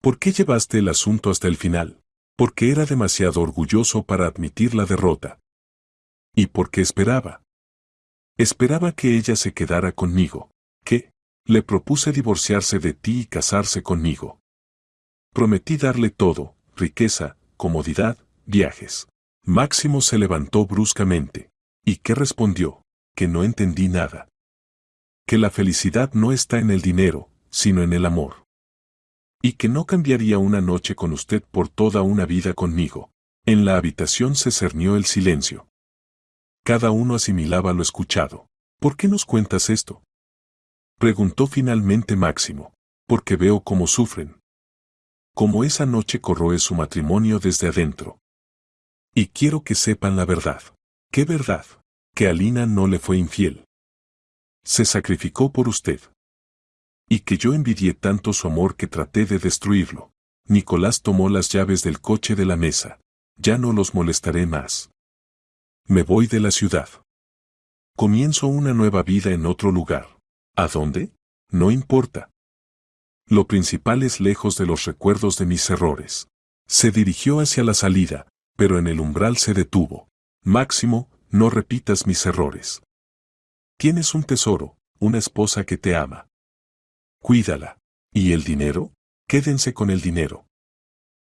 ¿Por qué llevaste el asunto hasta el final? Porque era demasiado orgulloso para admitir la derrota. ¿Y por qué esperaba? Esperaba que ella se quedara conmigo. ¿Qué? Le propuse divorciarse de ti y casarse conmigo. Prometí darle todo, riqueza, comodidad, viajes. Máximo se levantó bruscamente. ¿Y qué respondió? Que no entendí nada. Que la felicidad no está en el dinero, sino en el amor. Y que no cambiaría una noche con usted por toda una vida conmigo. En la habitación se cernió el silencio. Cada uno asimilaba lo escuchado. ¿Por qué nos cuentas esto? Preguntó finalmente Máximo. Porque veo cómo sufren. Como esa noche corroe su matrimonio desde adentro. Y quiero que sepan la verdad. ¿Qué verdad? Que Alina no le fue infiel. Se sacrificó por usted. Y que yo envidié tanto su amor que traté de destruirlo. Nicolás tomó las llaves del coche de la mesa. Ya no los molestaré más. Me voy de la ciudad. Comienzo una nueva vida en otro lugar. ¿A dónde? No importa. Lo principal es lejos de los recuerdos de mis errores. Se dirigió hacia la salida, pero en el umbral se detuvo. Máximo, no repitas mis errores. Tienes un tesoro, una esposa que te ama. Cuídala. ¿Y el dinero? Quédense con el dinero.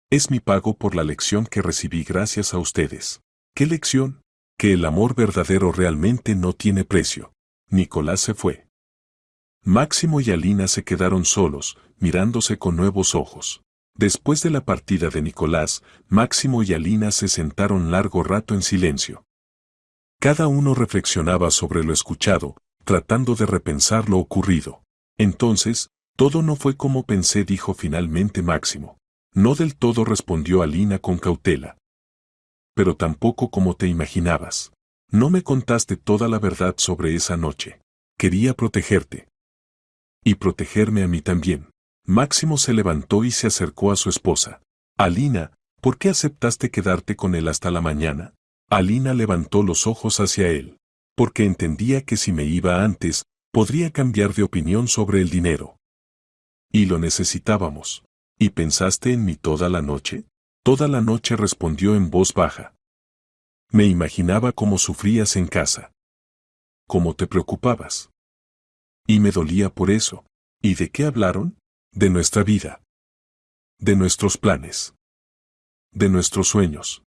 Es mi pago por la lección que recibí gracias a ustedes. ¿Qué lección? Que el amor verdadero realmente no tiene precio. Nicolás se fue. Máximo y Alina se quedaron solos, mirándose con nuevos ojos. Después de la partida de Nicolás, Máximo y Alina se sentaron largo rato en silencio. Cada uno reflexionaba sobre lo escuchado, tratando de repensar lo ocurrido. Entonces, todo no fue como pensé, dijo finalmente Máximo. No del todo, respondió Alina con cautela. Pero tampoco como te imaginabas. No me contaste toda la verdad sobre esa noche. Quería protegerte. Y protegerme a mí también. Máximo se levantó y se acercó a su esposa. Alina, ¿por qué aceptaste quedarte con él hasta la mañana? Alina levantó los ojos hacia él. Porque entendía que si me iba antes, podría cambiar de opinión sobre el dinero. Y lo necesitábamos. ¿Y pensaste en mí toda la noche? Toda la noche, respondió en voz baja. Me imaginaba cómo sufrías en casa. Cómo te preocupabas. Y me dolía por eso. ¿Y de qué hablaron? De nuestra vida. De nuestros planes. De nuestros sueños.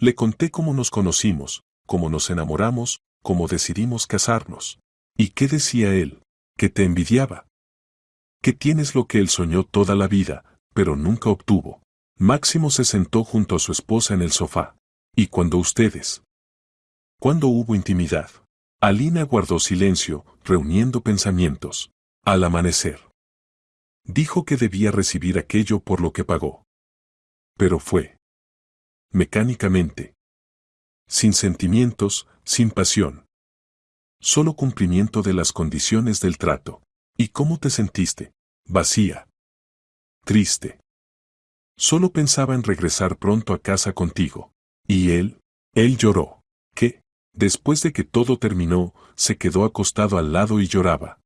Le conté cómo nos conocimos, cómo nos enamoramos, cómo decidimos casarnos. ¿Y qué decía él? Que te envidiaba. Que tienes lo que él soñó toda la vida, pero nunca obtuvo. Máximo se sentó junto a su esposa en el sofá. ¿Y cuando ustedes? ¿Cuándo hubo intimidad? Alina guardó silencio, reuniendo pensamientos. Al amanecer. Dijo que debía recibir aquello por lo que pagó. Pero fue. mecánicamente. Sin sentimientos, sin pasión. Solo cumplimiento de las condiciones del trato. ¿Y cómo te sentiste? Vacía. Triste. Solo pensaba en regresar pronto a casa contigo. Y él lloró. ¿Qué? Después de que todo terminó, se quedó acostado al lado y lloraba.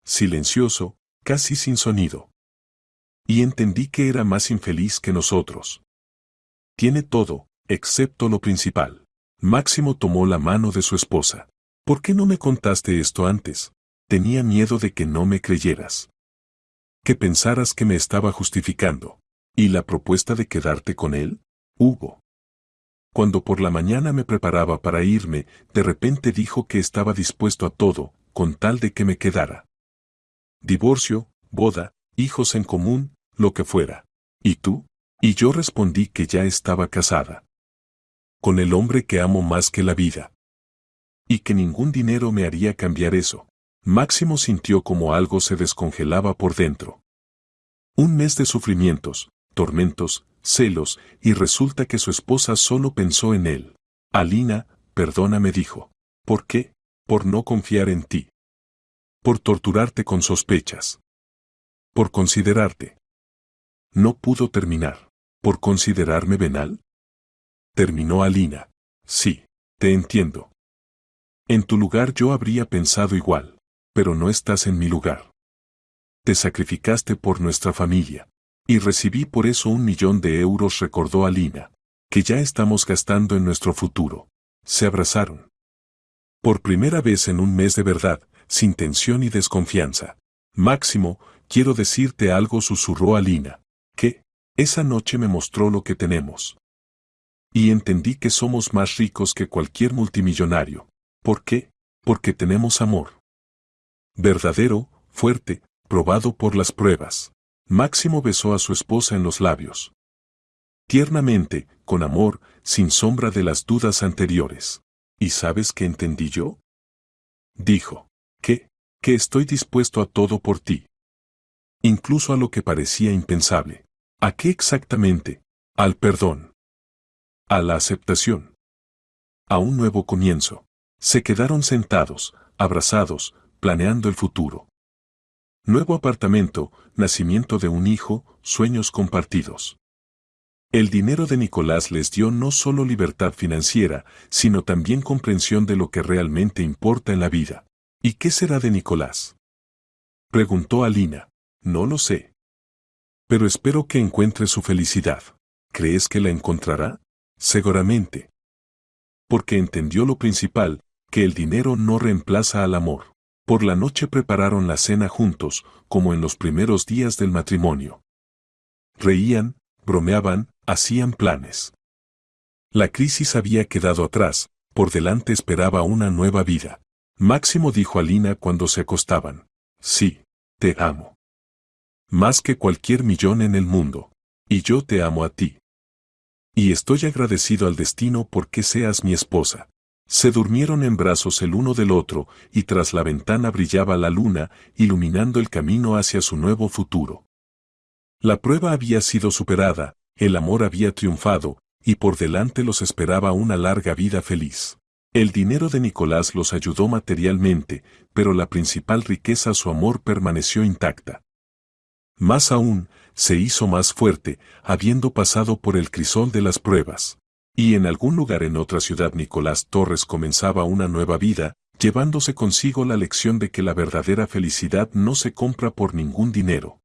Silencioso, casi sin sonido. Y entendí que era más infeliz que nosotros. Tiene todo, excepto lo principal. Máximo tomó la mano de su esposa. ¿Por qué no me contaste esto antes? Tenía miedo de que no me creyeras. Que pensaras que me estaba justificando. ¿Y la propuesta de quedarte con él? Hugo. Cuando por la mañana me preparaba para irme, de repente dijo que estaba dispuesto a todo, con tal de que me quedara. Divorcio, boda, hijos en común, lo que fuera. ¿Y tú? Y yo respondí que ya estaba casada. Con el hombre que amo más que la vida. Y que ningún dinero me haría cambiar eso. Máximo sintió como algo se descongelaba por dentro. Un mes de sufrimientos, tormentos, celos, y resulta que su esposa solo pensó en él. Alina, perdóname, dijo. ¿Por qué? Por no confiar en ti. Por torturarte con sospechas. Por considerarte. No pudo terminar. ¿Por considerarme venal? Terminó Alina. Sí, te entiendo. En tu lugar yo habría pensado igual, pero no estás en mi lugar. Te sacrificaste por nuestra familia. Y recibí por eso 1.000.000 de euros, recordó Alina. Que ya estamos gastando en nuestro futuro. Se abrazaron. Por primera vez en un mes de verdad, sin tensión y desconfianza. Máximo, quiero decirte algo, susurró Alina. ¿Qué? Esa noche me mostró lo que tenemos. Y entendí que somos más ricos que cualquier multimillonario. ¿Por qué? Porque tenemos amor. Verdadero, fuerte, probado por las pruebas. Máximo besó a su esposa en los labios. Tiernamente, con amor, sin sombra de las dudas anteriores. ¿Y sabes qué entendí yo? Dijo. ¿Qué? Que estoy dispuesto a todo por ti. Incluso a lo que parecía impensable. ¿A qué exactamente? Al perdón. A la aceptación. A un nuevo comienzo. Se quedaron sentados, abrazados, planeando el futuro. Nuevo apartamento, nacimiento de un hijo, sueños compartidos. El dinero de Nicolás les dio no solo libertad financiera, sino también comprensión de lo que realmente importa en la vida. ¿Y qué será de Nicolás? Preguntó Alina. No lo sé. Pero espero que encuentre su felicidad. ¿Crees que la encontrará? Seguramente. Porque entendió lo principal, que el dinero no reemplaza al amor. Por la noche prepararon la cena juntos, como en los primeros días del matrimonio. Reían, bromeaban, hacían planes. La crisis había quedado atrás, por delante esperaba una nueva vida. Máximo dijo a Alina cuando se acostaban. Sí, te amo. Más que cualquier millón en el mundo. Y yo te amo a ti. Y estoy agradecido al destino porque seas mi esposa. Se durmieron en brazos el uno del otro, y tras la ventana brillaba la luna, iluminando el camino hacia su nuevo futuro. La prueba había sido superada, el amor había triunfado, y por delante los esperaba una larga vida feliz. El dinero de Nicolás los ayudó materialmente, pero la principal riqueza, su amor, permaneció intacta. Más aún, se hizo más fuerte, habiendo pasado por el crisol de las pruebas. Y en algún lugar en otra ciudad Nicolás Torres comenzaba una nueva vida, llevándose consigo la lección de que la verdadera felicidad no se compra por ningún dinero.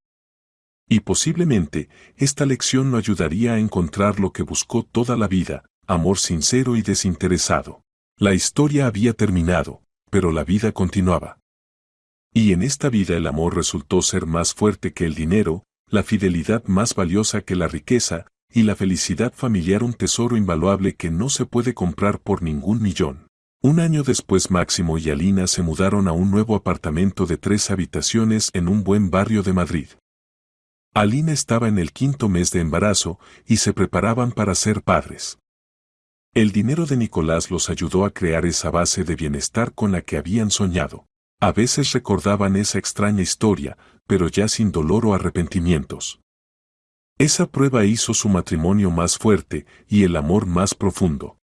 Y posiblemente, esta lección lo ayudaría a encontrar lo que buscó toda la vida, amor sincero y desinteresado. La historia había terminado, pero la vida continuaba. Y en esta vida el amor resultó ser más fuerte que el dinero, la fidelidad más valiosa que la riqueza, y la felicidad familiar un tesoro invaluable que no se puede comprar por ningún millón. Un año después Máximo y Alina se mudaron a un nuevo apartamento de 3 habitaciones en un buen barrio de Madrid. Alina estaba en el 5º mes de embarazo y se preparaban para ser padres. El dinero de Nicolás los ayudó a crear esa base de bienestar con la que habían soñado. A veces recordaban esa extraña historia, pero ya sin dolor o arrepentimientos. Esa prueba hizo su matrimonio más fuerte y el amor más profundo.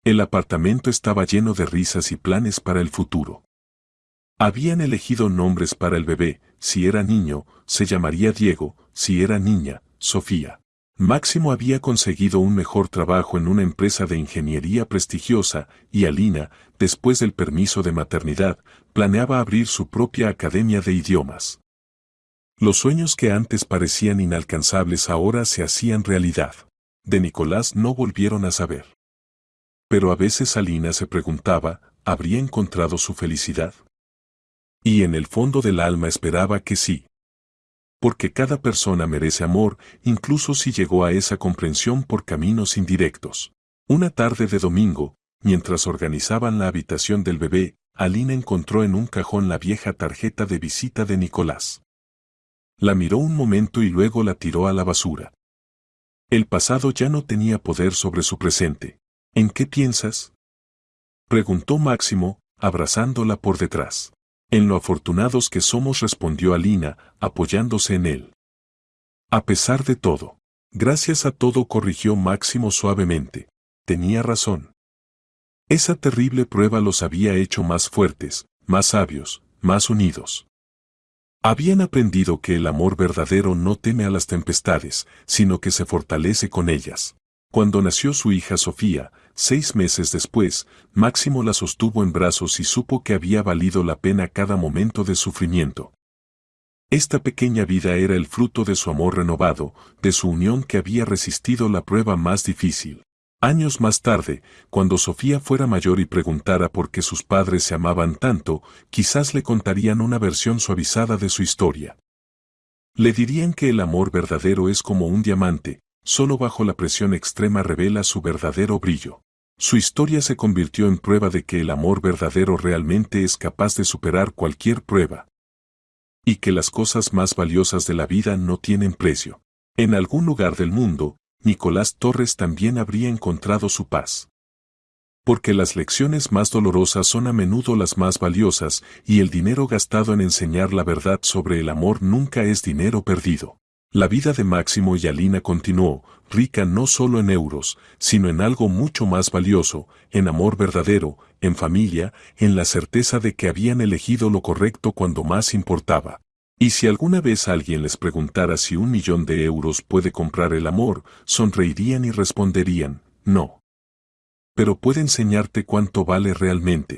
El apartamento estaba lleno de risas y planes para el futuro. Habían elegido nombres para el bebé: si era niño, se llamaría Diego; si era niña, Sofía. Máximo había conseguido un mejor trabajo en una empresa de ingeniería prestigiosa, y Alina, después del permiso de maternidad, planeaba abrir su propia academia de idiomas. Los sueños que antes parecían inalcanzables ahora se hacían realidad. De Nicolás no volvieron a saber. Pero a veces Alina se preguntaba, ¿habría encontrado su felicidad? Y en el fondo del alma esperaba que sí. Porque cada persona merece amor, incluso si llegó a esa comprensión por caminos indirectos. Una tarde de domingo, mientras organizaban la habitación del bebé, Alina encontró en un cajón la vieja tarjeta de visita de Nicolás. La miró un momento y luego la tiró a la basura. El pasado ya no tenía poder sobre su presente. ¿En qué piensas?, preguntó Máximo, abrazándola por detrás. En lo afortunados que somos, respondió Alina, apoyándose en él. A pesar de todo. Gracias a todo, corrigió Máximo suavemente. Tenía razón. Esa terrible prueba los había hecho más fuertes, más sabios, más unidos. Habían aprendido que el amor verdadero no teme a las tempestades, sino que se fortalece con ellas. Cuando nació su hija Sofía, 6 meses después, Máximo la sostuvo en brazos y supo que había valido la pena cada momento de sufrimiento. Esta pequeña vida era el fruto de su amor renovado, de su unión que había resistido la prueba más difícil. Años más tarde, cuando Sofía fuera mayor y preguntara por qué sus padres se amaban tanto, quizás le contarían una versión suavizada de su historia. Le dirían que el amor verdadero es como un diamante, solo bajo la presión extrema revela su verdadero brillo. Su historia se convirtió en prueba de que el amor verdadero realmente es capaz de superar cualquier prueba. Y que las cosas más valiosas de la vida no tienen precio. En algún lugar del mundo, Nicolás Torres también habría encontrado su paz. Porque las lecciones más dolorosas son a menudo las más valiosas, y el dinero gastado en enseñar la verdad sobre el amor nunca es dinero perdido. La vida de Máximo y Alina continuó, rica no solo en euros, sino en algo mucho más valioso, en amor verdadero, en familia, en la certeza de que habían elegido lo correcto cuando más importaba. Y si alguna vez alguien les preguntara si 1.000.000 de euros puede comprar el amor, sonreirían y responderían, no. Pero puede enseñarte cuánto vale realmente.